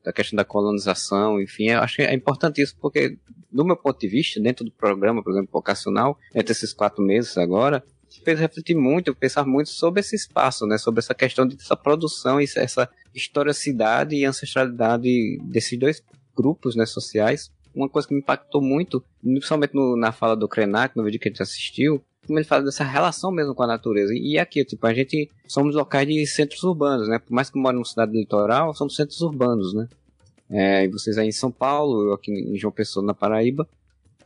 da questão da colonização, enfim. Eu acho que é importante isso porque, do meu ponto de vista, dentro do programa, por exemplo, vocacional, entre esses 4 meses agora, fez refletir muito, pensar muito sobre esse espaço, né? Sobre essa questão dessa produção, essa historicidade e ancestralidade desses dois grupos, né, sociais. Uma coisa que me impactou muito, principalmente na fala do Krenak, no vídeo que a gente assistiu, como ele fala dessa relação mesmo com a natureza. E aqui, tipo, a gente somos locais de centros urbanos, né? Por mais que moram numa cidade litoral, somos centros urbanos, né? E vocês aí em São Paulo, eu aqui em João Pessoa, na Paraíba,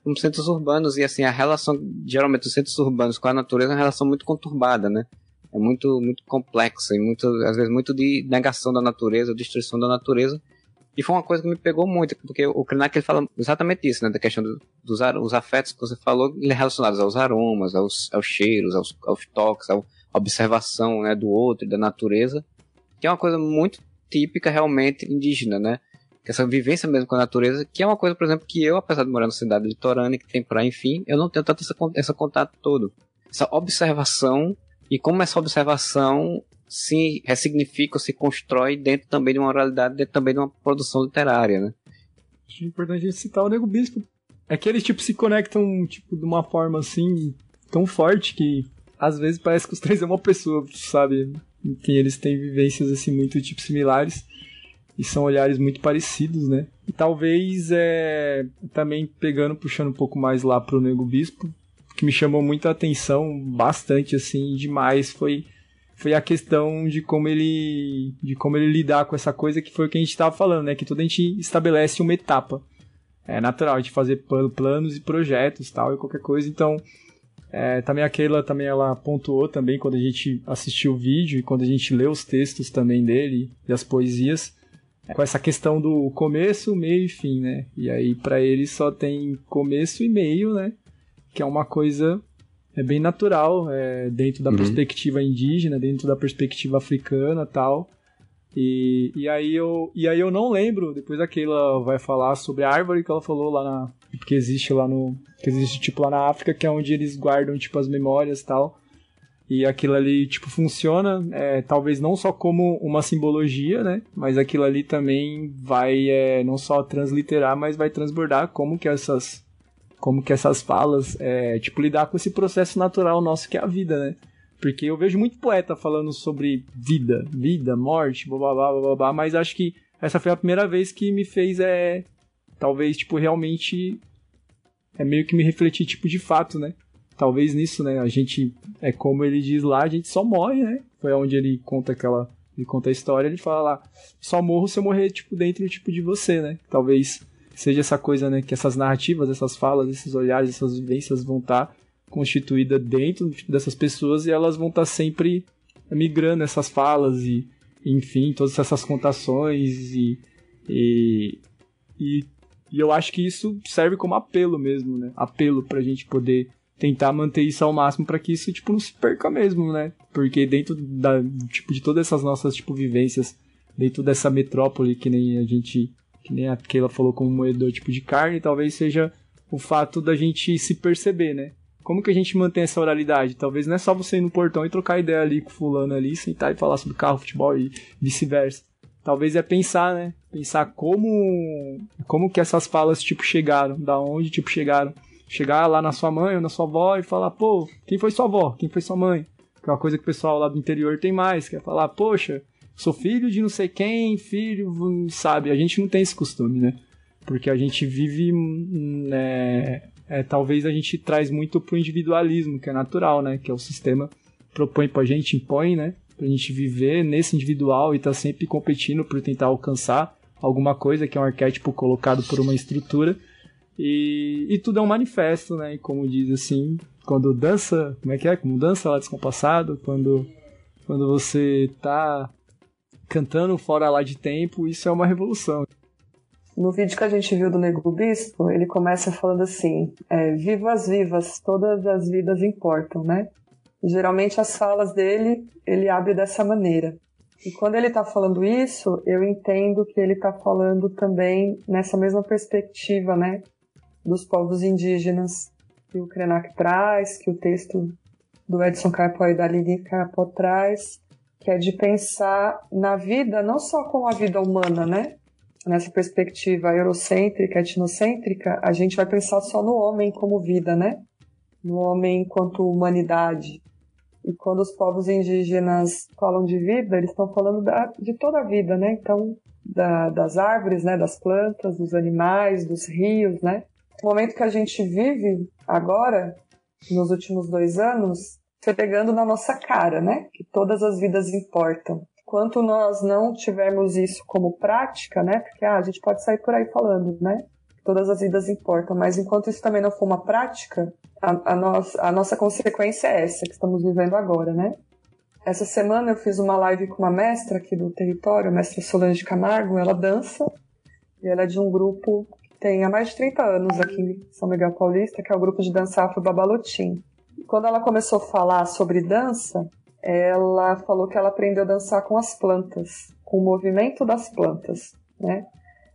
somos centros urbanos e, assim, a relação, geralmente, dos centros urbanos com a natureza é uma relação muito conturbada, né? É muito, muito complexa e, às vezes, muito de negação da natureza, destruição da natureza. E foi uma coisa que me pegou muito, porque o Krenak ele fala exatamente isso, né? Da questão dos afetos que você falou, relacionados aos aromas, aos cheiros, aos toques, à observação, né, do outro, da natureza, que é uma coisa muito típica, realmente, indígena, né? Essa vivência mesmo com a natureza, que é uma coisa, por exemplo, que eu, apesar de morar na cidade litorânea, que tem praia, enfim, eu não tenho tanto esse contato todo. Essa observação, e como essa observação se ressignifica ou se constrói dentro também de uma oralidade, dentro também de uma produção literária, né? Acho importante a gente citar o Nego Bispo. É que eles, tipo, se conectam, tipo, de uma forma, assim, tão forte que, às vezes, parece que os três é uma pessoa, sabe? Enfim, eles têm vivências, assim, muito, tipo, similares. E são olhares muito parecidos, né? E talvez, também puxando um pouco mais lá pro Nego Bispo, o que me chamou muito a atenção, bastante, assim, demais, foi a questão de como ele lidar com essa coisa que foi o que a gente estava falando, né? Que toda a gente estabelece uma etapa. É natural de fazer planos e projetos, tal, e qualquer coisa. Então, também ela pontuou também quando a gente assistiu o vídeo e quando a gente leu os textos também dele e as poesias, com essa questão do começo, meio e fim, né? E aí, para ele, só tem começo e meio, né? Que é uma coisa bem natural, dentro da perspectiva indígena, dentro da perspectiva africana e tal. E aí eu não lembro, depois a Keila vai falar sobre a árvore que ela falou lá que existe tipo lá na África, que é onde eles guardam tipo as memórias e tal. E aquilo ali, tipo, funciona, talvez não só como uma simbologia, né? Mas aquilo ali também vai não só transliterar, mas vai transbordar como que essas falas, tipo, lidar com esse processo natural nosso que é a vida, né? Porque eu vejo muito poeta falando sobre vida, morte, blá, blá, blá, blá, blá, mas acho que essa foi a primeira vez que me fez, talvez, tipo, realmente, meio que me refletir, tipo, de fato, né? Talvez nisso, né? A gente, como ele diz lá, a gente só morre, né? Foi onde ele conta a história, ele fala lá, só morro se eu morrer, tipo, dentro, tipo, de você, né? Talvez seja essa coisa, né? Que essas narrativas, essas falas, esses olhares, essas vivências vão estar constituídas dentro dessas pessoas e elas vão estar sempre migrando essas falas e enfim, todas essas contações e E eu acho que isso serve como apelo mesmo, né? Apelo pra gente poder tentar manter isso ao máximo para que isso, tipo, não se perca mesmo, né? Porque dentro tipo, de todas essas nossas, tipo, vivências, dentro dessa metrópole que nem a Keila falou, como moedor, tipo, de carne, talvez seja o fato da gente se perceber, né? Como que a gente mantém essa oralidade? Talvez não é só você ir no portão e trocar ideia ali com o fulano ali, sentar e falar sobre carro, futebol e vice-versa. Talvez é pensar, né? Pensar como que essas falas, tipo, chegaram, da onde, tipo, chegaram. Chegar lá na sua mãe ou na sua avó e falar, pô, quem foi sua avó? Quem foi sua mãe? Que é uma coisa que o pessoal lá do interior tem mais, que é falar, poxa, sou filho de não sei quem, filho, sabe? A gente não tem esse costume, né? Porque a gente vive, talvez a gente traz muito pro individualismo, que é natural, né? Que é o sistema propõe pra gente, impõe, né? Pra gente viver nesse individual e tá sempre competindo por tentar alcançar alguma coisa que é um arquétipo colocado por uma estrutura. E tudo é um manifesto, né? E como diz assim, quando dança, como é que é? Como dança lá descompassado, quando você tá cantando fora lá de tempo, isso é uma revolução. No vídeo que a gente viu do Nego Bispo, ele começa falando assim, vivas, vivas, todas as vidas importam, né? Geralmente as falas dele, ele abre dessa maneira. E quando ele está falando isso, eu entendo que ele está falando também nessa mesma perspectiva, né? Dos povos indígenas que o Krenak traz, que o texto do Edson Carpó e da Lili Carpó traz, que é de pensar na vida, não só como a vida humana, né? Nessa perspectiva eurocêntrica, etnocêntrica, a gente vai pensar só no homem como vida, né? No homem enquanto humanidade. E quando os povos indígenas falam de vida, eles estão falando de toda a vida, né? Então, das árvores, né? Das plantas, dos animais, dos rios, né? O momento que a gente vive agora, nos últimos 2 anos, foi pegando na nossa cara, né? Que todas as vidas importam. Enquanto nós não tivermos isso como prática, né? Porque a gente pode sair por aí falando, né? Todas as vidas importam, mas enquanto isso também não for uma prática, a nossa consequência é essa que estamos vivendo agora, né? Essa semana eu fiz uma live com uma mestra aqui do território, a mestra Solange Camargo, ela dança, e ela é de um grupo que tem há mais de 30 anos aqui em São Miguel Paulista, que é o grupo de dança Afro-Babalotim. Quando ela começou a falar sobre dança, ela falou que ela aprendeu a dançar com as plantas, com o movimento das plantas, né?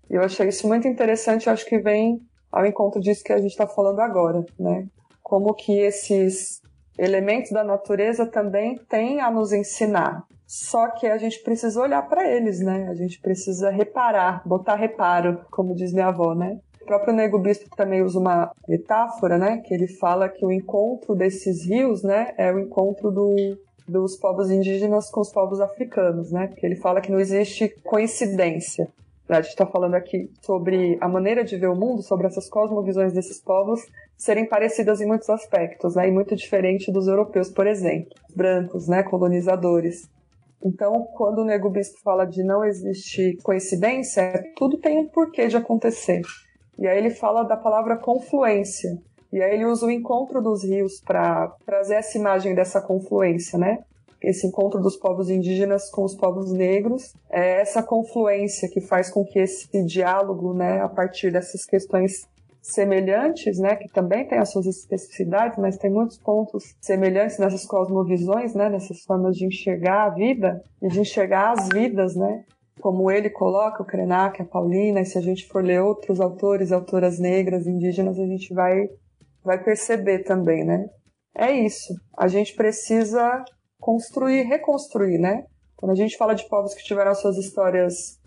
E eu achei isso muito interessante, eu acho que vem ao encontro disso que a gente está falando agora, né? Como que esses elementos da natureza também têm a nos ensinar. Só que a gente precisa olhar para eles, né? A gente precisa reparar, botar reparo, como diz minha avó, né? O próprio Nego Bispo também usa uma metáfora, né? Que ele fala que o encontro desses rios, né? É o encontro dos povos indígenas com os povos africanos, né? Porque ele fala que não existe coincidência. A gente está falando aqui sobre a maneira de ver o mundo, sobre essas cosmovisões desses povos serem parecidas em muitos aspectos, né? E muito diferente dos europeus, por exemplo, brancos, né? Colonizadores. Então, quando o Nego Bispo fala de não existir coincidência, tudo tem um porquê de acontecer. E aí ele fala da palavra confluência. E aí ele usa o encontro dos rios para trazer essa imagem dessa confluência, né? Esse encontro dos povos indígenas com os povos negros, é essa confluência que faz com que esse diálogo, né, a partir dessas questões semelhantes, né, que também tem as suas especificidades, mas tem muitos pontos semelhantes nessas cosmovisões, né, nessas formas de enxergar a vida e de enxergar as vidas, né, como ele coloca, o Krenak, a Paulina, e se a gente for ler outros autores, autoras negras, indígenas, a gente vai perceber também, né. É isso, a gente precisa construir, reconstruir, né? Quando a gente fala de povos que tiveram suas histórias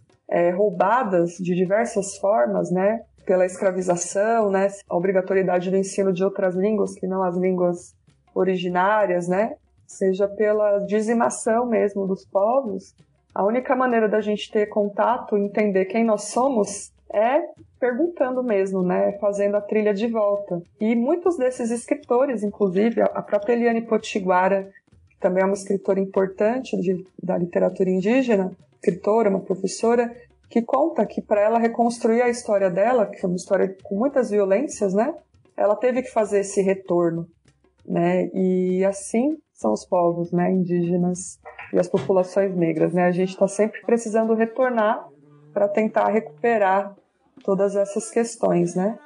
roubadas de diversas formas, né? Pela escravização, né? A obrigatoriedade do ensino de outras línguas que não as línguas originárias, né? Seja pela dizimação mesmo dos povos, a única maneira da gente ter contato e entender quem nós somos é perguntando mesmo, né? Fazendo a trilha de volta. E muitos desses escritores, inclusive, a própria Eliane Potiguara, também é uma escritora importante da literatura indígena, escritora, uma professora, que conta que para ela reconstruir a história dela, que foi uma história com muitas violências, né? Ela teve que fazer esse retorno, né? E assim são os povos, né, indígenas e as populações negras, né? A gente está sempre precisando retornar para tentar recuperar todas essas questões, né?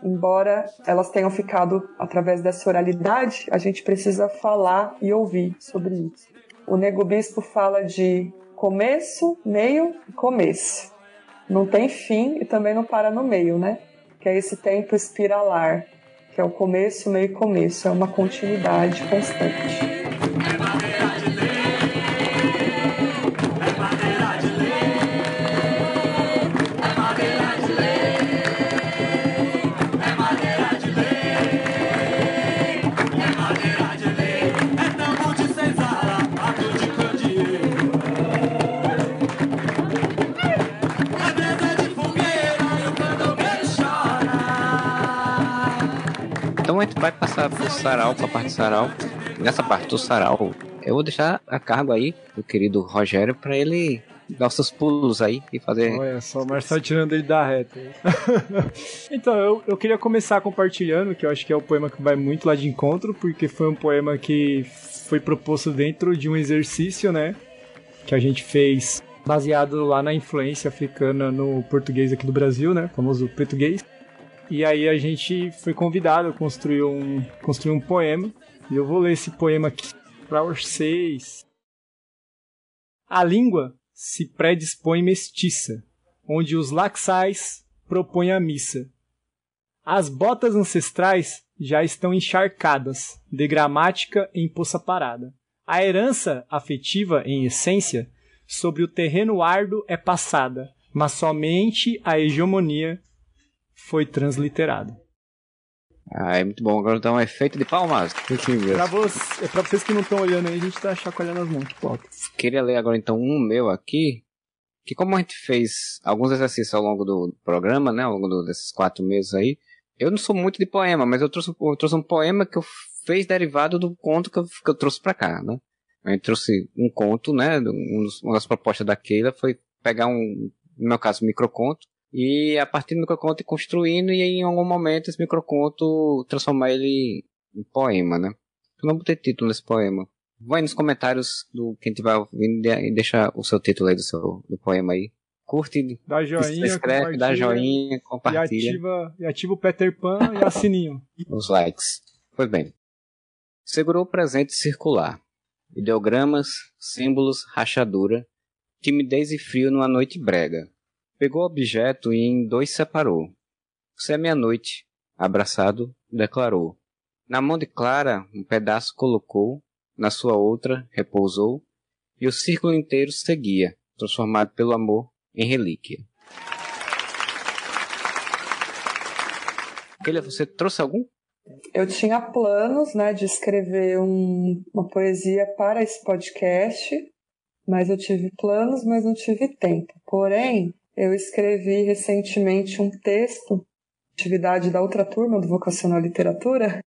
Embora elas tenham ficado através dessa oralidade, a gente precisa falar e ouvir sobre isso. O Nego Bispo fala de começo, meio e começo. Não tem fim e também não para no meio, né? Que é esse tempo espiralar, que é o começo, meio e começo. É uma continuidade constante. Então a gente vai passar pro sarau, pra parte do sarau. Nessa parte do sarau, eu vou deixar a cargo aí do querido Rogério pra ele dar os seus pulos aí e fazer... Olha só, o Marcelo tirando ele da reta. Então, eu queria começar compartilhando, que eu acho que é o poema que vai muito lá de encontro, porque foi um poema que foi proposto dentro de um exercício, né? Que a gente fez baseado lá na influência africana no português aqui do Brasil, né? O famoso português. E aí a gente foi convidado a construir um poema. E eu vou ler esse poema aqui para vocês. A língua se predispõe mestiça, onde os laxais propõem a missa. As botas ancestrais já estão encharcadas, de gramática em poça parada. A herança afetiva, em essência, sobre o terreno árduo é passada, mas somente a hegemonia foi transliterada. É muito bom. Agora dá um efeito de palmas. Pra vocês que não estão olhando aí, a gente tá chacoalhando as mãos. Queria ler agora então um meu aqui, que como a gente fez alguns exercícios ao longo do programa, né, ao longo desses 4 meses aí, eu não sou muito de poema, mas eu trouxe um poema que eu fiz derivado do conto que eu trouxe pra cá, né. Eu trouxe um conto, né, uma das propostas da Keila foi pegar no meu caso, um microconto, e a partir do microconto ir construindo, e aí, em algum momento esse microconto transformar ele em poema, né. Eu não botei título nesse poema. Vai aí nos comentários do quem estiver ouvindo e deixa o seu título aí do poema aí. Curte, dá joinha, escreve, dá joinha, compartilha. E ativa o Peter Pan e a sininho. Os likes. Pois bem. Segurou o presente circular. Ideogramas, símbolos, rachadura, timidez e frio numa noite brega. Pegou o objeto e em 2 separou. Você é meia-noite, abraçado, declarou. Na mão de Clara, um pedaço colocou, na sua outra, repousou, e o círculo inteiro seguia, transformado pelo amor em relíquia. Keila, você trouxe algum? Eu tinha planos, né, de escrever uma poesia para esse podcast, mas eu tive planos, mas não tive tempo. Porém, eu escrevi recentemente um texto, atividade da outra turma do Vocacional Literatura,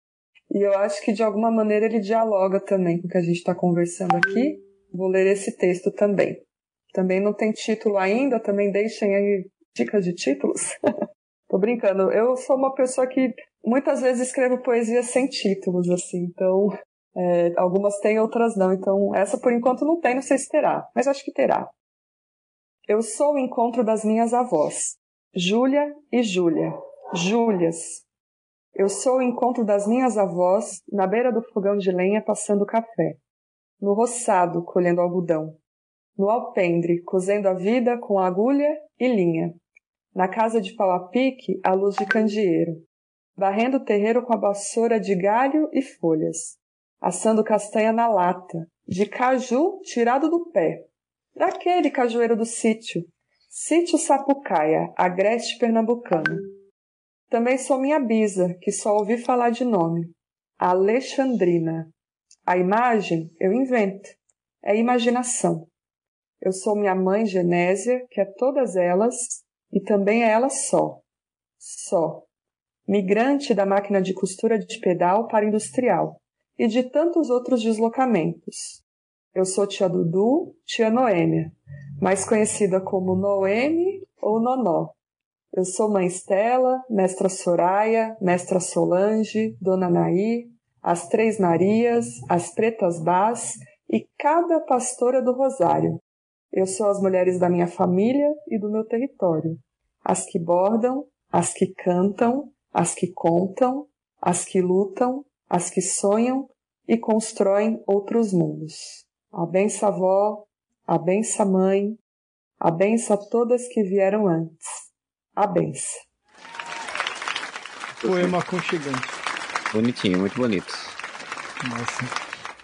e eu acho que de alguma maneira ele dialoga também com o que a gente está conversando aqui. Vou ler esse texto também. Também não tem título ainda, também deixem aí dicas de títulos. Tô brincando, eu sou uma pessoa que muitas vezes escrevo poesia sem títulos, assim, então algumas tem, outras não. Então essa por enquanto não tem, não sei se terá, mas acho que terá. Eu sou o encontro das minhas avós, Júlia e Júlia, Júlias. Eu sou o encontro das minhas avós na beira do fogão de lenha passando café, no roçado colhendo algodão, no alpendre cozendo a vida com agulha e linha, na casa de pau a pique à luz de candeeiro, varrendo o terreiro com a vassoura de galho e folhas, assando castanha na lata, de caju tirado do pé, daquele cajueiro do sítio, sítio Sapucaia, agreste pernambucano. Também sou minha bisa, que só ouvi falar de nome, Alexandrina. A imagem eu invento, é imaginação. Eu sou minha mãe Genésia, que é todas elas, e também é ela só. Só. Migrante da máquina de costura de pedal para industrial, e de tantos outros deslocamentos. Eu sou tia Dudu, tia Noêmia, mais conhecida como Noemi ou Nonó. Eu sou mãe Estela, mestra Soraya, mestra Solange, dona Naí, as Três Marias, as Pretas Bás e cada pastora do Rosário. Eu sou as mulheres da minha família e do meu território. as que bordam, as que cantam, as que contam, as que lutam, as que sonham e constroem outros mundos. A benção avó, a benção mãe, a benção a todas que vieram antes. A benção. Poema aconchegante. Bonitinho, muito bonito. Nossa.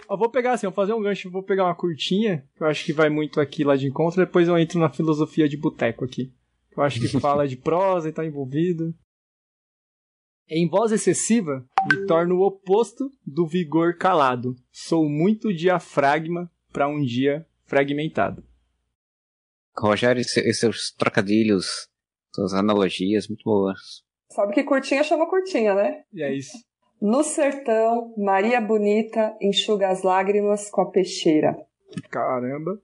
Eu vou pegar assim, vou fazer um gancho, vou pegar uma curtinha, que eu acho que vai muito aqui lá de encontro, depois eu entro na filosofia de boteco aqui. Eu acho que fala de prosa e tá envolvido. Em voz excessiva, me torno o oposto do vigor calado. Sou muito diafragma para um dia fragmentado. Rogério, e seus trocadilhos, suas analogias, muito boas. Sabe que curtinha chama curtinha, né? E é isso. No sertão, Maria Bonita enxuga as lágrimas com a peixeira. Caramba.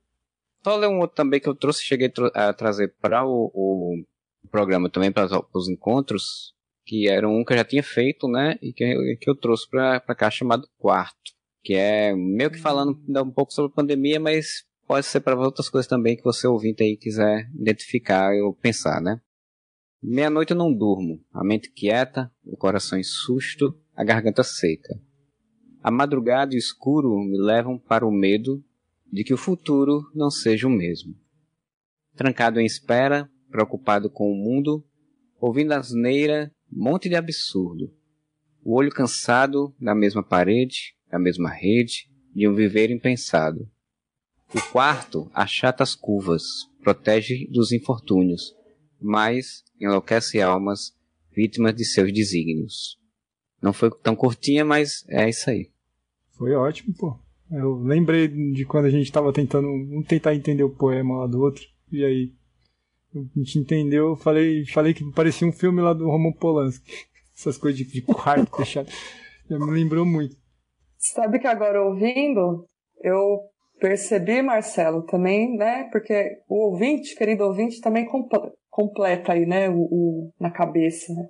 Só ler um outro também que eu trouxe, cheguei a trazer para o programa também, para os encontros, que era um que eu já tinha feito, né, e que eu trouxe para cá, chamado Quarto, que é meio que falando um pouco sobre a pandemia, mas pode ser para outras coisas também que você ouvinte aí quiser identificar ou pensar, né. Meia-noite eu não durmo, a mente quieta, o coração em susto, a garganta seca. A madrugada e o escuro me levam para o medo de que o futuro não seja o mesmo. Trancado em espera, preocupado com o mundo, ouvindo asneira, monte de absurdo. O olho cansado da mesma parede, da mesma rede, de um viver impensado. O quarto achata as curvas, protege dos infortúnios, mas enlouquece almas vítimas de seus desígnios. Não foi tão curtinha, mas é isso aí. Foi ótimo, pô. Eu lembrei de quando a gente tava tentando tentar entender o poema lá do outro, e aí a gente entendeu, eu falei que parecia um filme lá do Roman Polanski. Essas coisas de quarto fechado. Já me lembrou muito. Sabe que agora ouvindo, eu percebi, Marcelo, também, né? Porque o ouvinte, querido ouvinte, também completa aí, né? Na cabeça, né?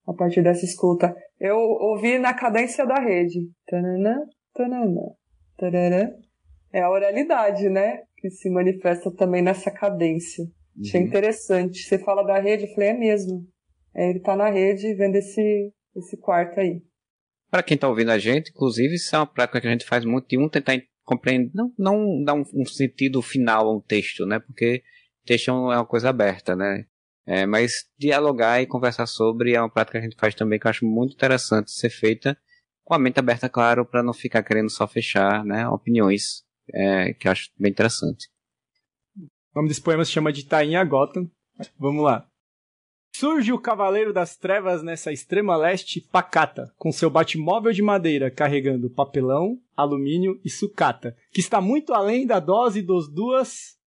A partir dessa escuta. Eu ouvi na cadência da rede. Tananã, tananã, tararã. É a oralidade, né? Que se manifesta também nessa cadência. Achei interessante. Você fala da rede, eu falei, é mesmo. Ele tá na rede vendo esse quarto aí. Para quem tá ouvindo a gente, inclusive, isso é uma prática que a gente faz muito de tentar compreender, não dar um sentido final a um texto, né? Porque texto é uma coisa aberta, né? Mas dialogar e conversar sobre é uma prática que a gente faz também, que eu acho muito interessante ser feita com a mente aberta, claro, para não ficar querendo só fechar, né, opiniões, que eu acho bem interessante. O nome desse poema se chama de Tainha Gotham. Vamos lá. Surge o Cavaleiro das Trevas nessa extrema leste pacata, com seu batimóvel de madeira carregando papelão, alumínio e sucata, que está muito além da dose dos duas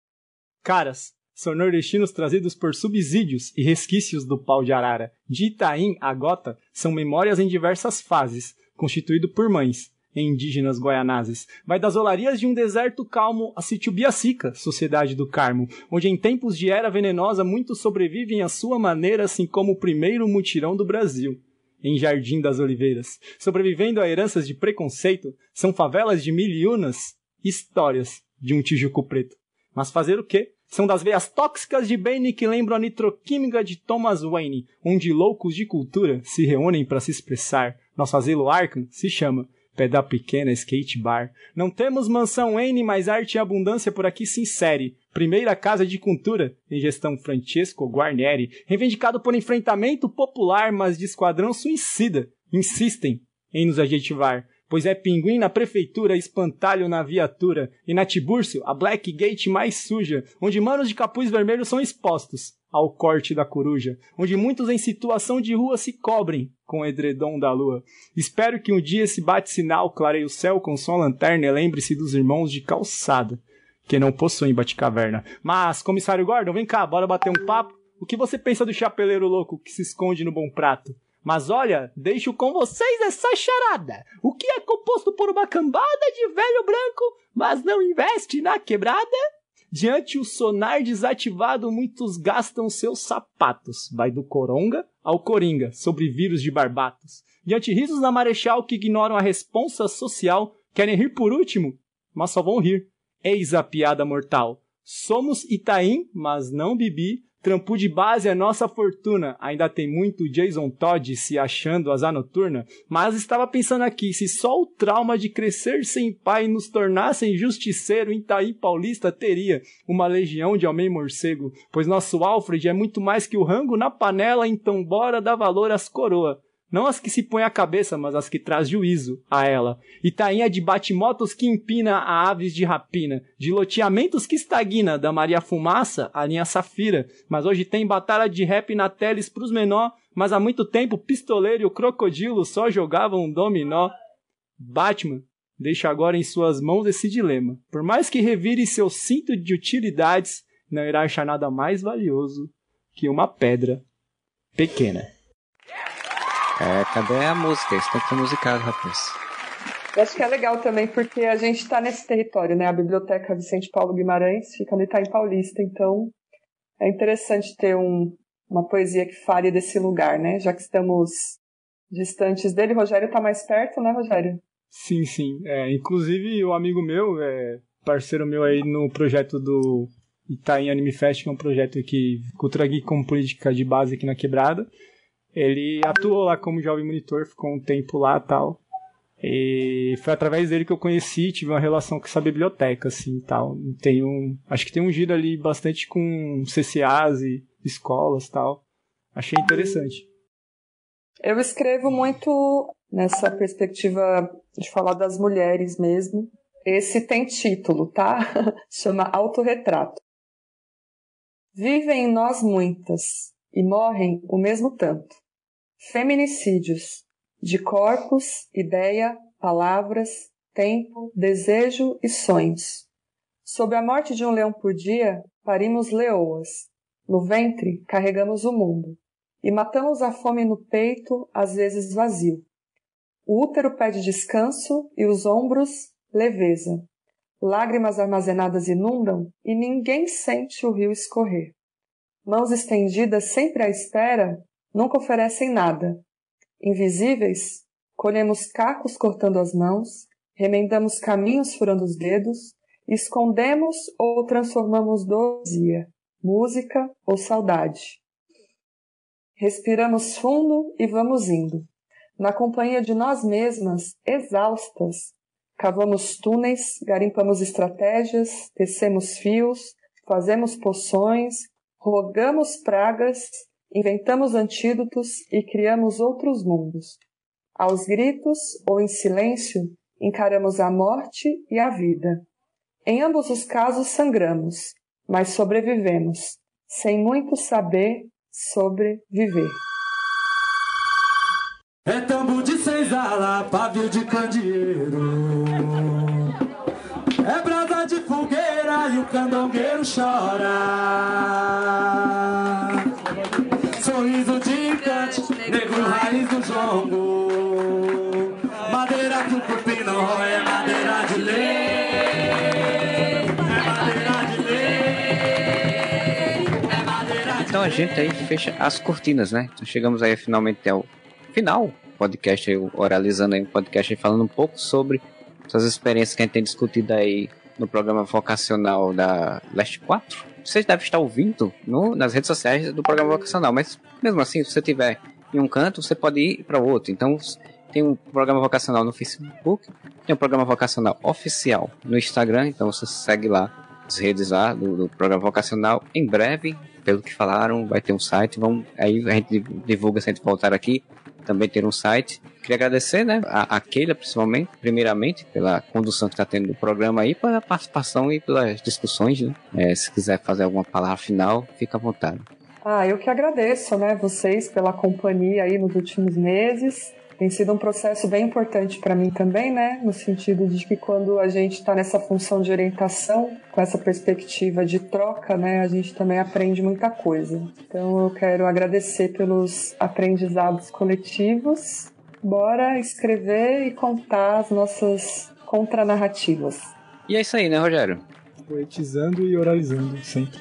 caras. São nordestinos trazidos por subsídios e resquícios do pau de arara. De Itaim a Gota são memórias em diversas fases, constituído por mães, indígenas goianazes. Vai das olarias de um deserto calmo a sítio Biacica, sociedade do Carmo, onde em tempos de era venenosa muitos sobrevivem à sua maneira, assim como o primeiro mutirão do Brasil. Em Jardim das Oliveiras, sobrevivendo a heranças de preconceito, são favelas de mil e unas histórias de um Tijuco preto. Mas fazer o quê? São das veias tóxicas de Bane que lembram a nitroquímica de Thomas Wayne, onde loucos de cultura se reúnem para se expressar. Nosso asilo Arkham se chama Pedra Pequena Skate Bar. Não temos mansão Wayne, mas arte e abundância por aqui se insere. Primeira casa de cultura, em gestão Francesco Guarnieri, reivindicado por enfrentamento popular, mas de esquadrão suicida. Insistem em nos adjetivar. Pois é pinguim na prefeitura, espantalho na viatura, e na Tibúrcio, a Black Gate mais suja, onde manos de capuz vermelho são expostos ao corte da coruja, onde muitos em situação de rua se cobrem com o edredom da lua. Espero que um dia esse bate-sinal clareie o céu com sua lanterna e lembre-se dos irmãos de calçada, que não possuem bate-caverna. Mas, comissário Gordon, vem cá, bora bater um papo? O que você pensa do chapeleiro louco que se esconde no bom prato? Mas olha, deixo com vocês essa charada. O que é composto por uma cambada de velho branco, mas não investe na quebrada? Diante o sonar desativado, muitos gastam seus sapatos. Vai do coronga ao coringa, sobre vírus de barbatos. Diante risos da marechal que ignoram a responsa social, querem rir por último, mas só vão rir. Eis a piada mortal. Somos Itaim, mas não Bibi. Trampo de base é nossa fortuna. Ainda tem muito Jason Todd se achando asa noturna. Mas estava pensando aqui, se só o trauma de crescer sem pai nos tornasse justiceiro, em Itaim Paulista teria uma legião de homem morcego. Pois nosso Alfred é muito mais que o rango na panela, então bora dar valor às coroa. Não as que se põe à cabeça, mas as que traz juízo a ela. Itaim é de bate-motos que empina a aves de rapina, de loteamentos que estagna, da Maria Fumaça a linha Safira. Mas hoje tem batalha de rap na teles pros menor, mas há muito tempo o pistoleiro e o crocodilo só jogavam um dominó. Batman deixa agora em suas mãos esse dilema. Por mais que revire seu cinto de utilidades, não irá achar nada mais valioso que uma pedra pequena. Cadê a música? Isso tem que ser musicado, rapaz. Eu acho que é legal também, porque a gente está nesse território, né? A Biblioteca Vicente Paulo Guimarães fica no Itaim Paulista, então é interessante ter uma poesia que fale desse lugar, né? Já que estamos distantes dele. Rogério está mais perto, né, Rogério? Sim. Inclusive, o amigo meu, parceiro meu aí no projeto do Itaim Anime Fest, que é um projeto que Cultura Geek como política de base aqui na Quebrada. Ele atuou lá como jovem monitor, ficou um tempo lá e tal. E foi através dele que eu conheci, tive uma relação com essa biblioteca, assim, tal. Acho que tem um giro ali bastante com CCAs e escolas, tal. Achei interessante. Eu escrevo muito nessa perspectiva de falar das mulheres mesmo. Esse tem título, tá? Chama Autorretrato. Vivem em nós muitas e morrem o mesmo tanto. Feminicídios de corpos, ideia, palavras, tempo, desejo e sonhos. Sob a morte de um leão por dia, parimos leoas. No ventre, carregamos o mundo. E matamos a fome no peito, às vezes vazio. O útero pede descanso e os ombros, leveza. Lágrimas armazenadas inundam e ninguém sente o rio escorrer. Mãos estendidas sempre à espera, nunca oferecem nada. Invisíveis, colhemos cacos cortando as mãos, remendamos caminhos furando os dedos, escondemos ou transformamos dosia, música ou saudade. Respiramos fundo e vamos indo. Na companhia de nós mesmas, exaustas, cavamos túneis, garimpamos estratégias, tecemos fios, fazemos poções, rogamos pragas, inventamos antídotos e criamos outros mundos. Aos gritos ou em silêncio, encaramos a morte e a vida. Em ambos os casos sangramos, mas sobrevivemos, sem muito saber sobreviver. É tambo de senzala, pavio de candeeiro. É brasa de fogueira e o candongueiro chora. Sorriso de encante, negro raiz do jongo. Madeira que o cupim não rói, é madeira de lei. É madeira de lei. É madeira de Então a gente aí fecha as cortinas, né? Então chegamos aí finalmente ao final podcast, aí, oralizando aí um podcast aí, falando um pouco sobre essas experiências que a gente tem discutido aí no programa vocacional da Leste 4. Vocês devem estar ouvindo nas redes sociais do programa vocacional, mas mesmo assim, se você tiver em um canto, você pode ir para o outro. Então, tem um programa vocacional no Facebook, tem um programa vocacional oficial no Instagram, então você segue lá as redes lá do programa vocacional. Em breve, pelo que falaram, vai ter um site, aí a gente divulga se a gente voltar aqui, também ter um site. Queria agradecer, né, a Keila, principalmente, primeiramente, pela condução que está tendo do programa aí, pela participação e pelas discussões, né? Se quiser fazer alguma palavra final, fica à vontade. Eu que agradeço, né, vocês pela companhia aí nos últimos meses. Tem sido um processo bem importante para mim também, né, no sentido de que quando a gente está nessa função de orientação, com essa perspectiva de troca, né, a gente também aprende muita coisa. Então eu quero agradecer pelos aprendizados coletivos. Bora escrever e contar as nossas contranarrativas. E é isso aí, né, Rogério? Poetizando e oralizando, sempre.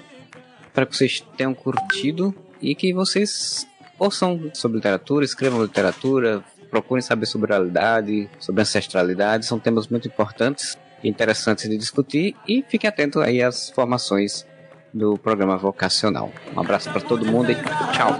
Espero que vocês tenham curtido e que vocês ouçam sobre literatura, escrevam literatura, procurem saber sobre oralidade, sobre ancestralidade. São temas muito importantes e interessantes de discutir, e fiquem atentos aí às formações do programa vocacional. Um abraço para todo mundo e tchau.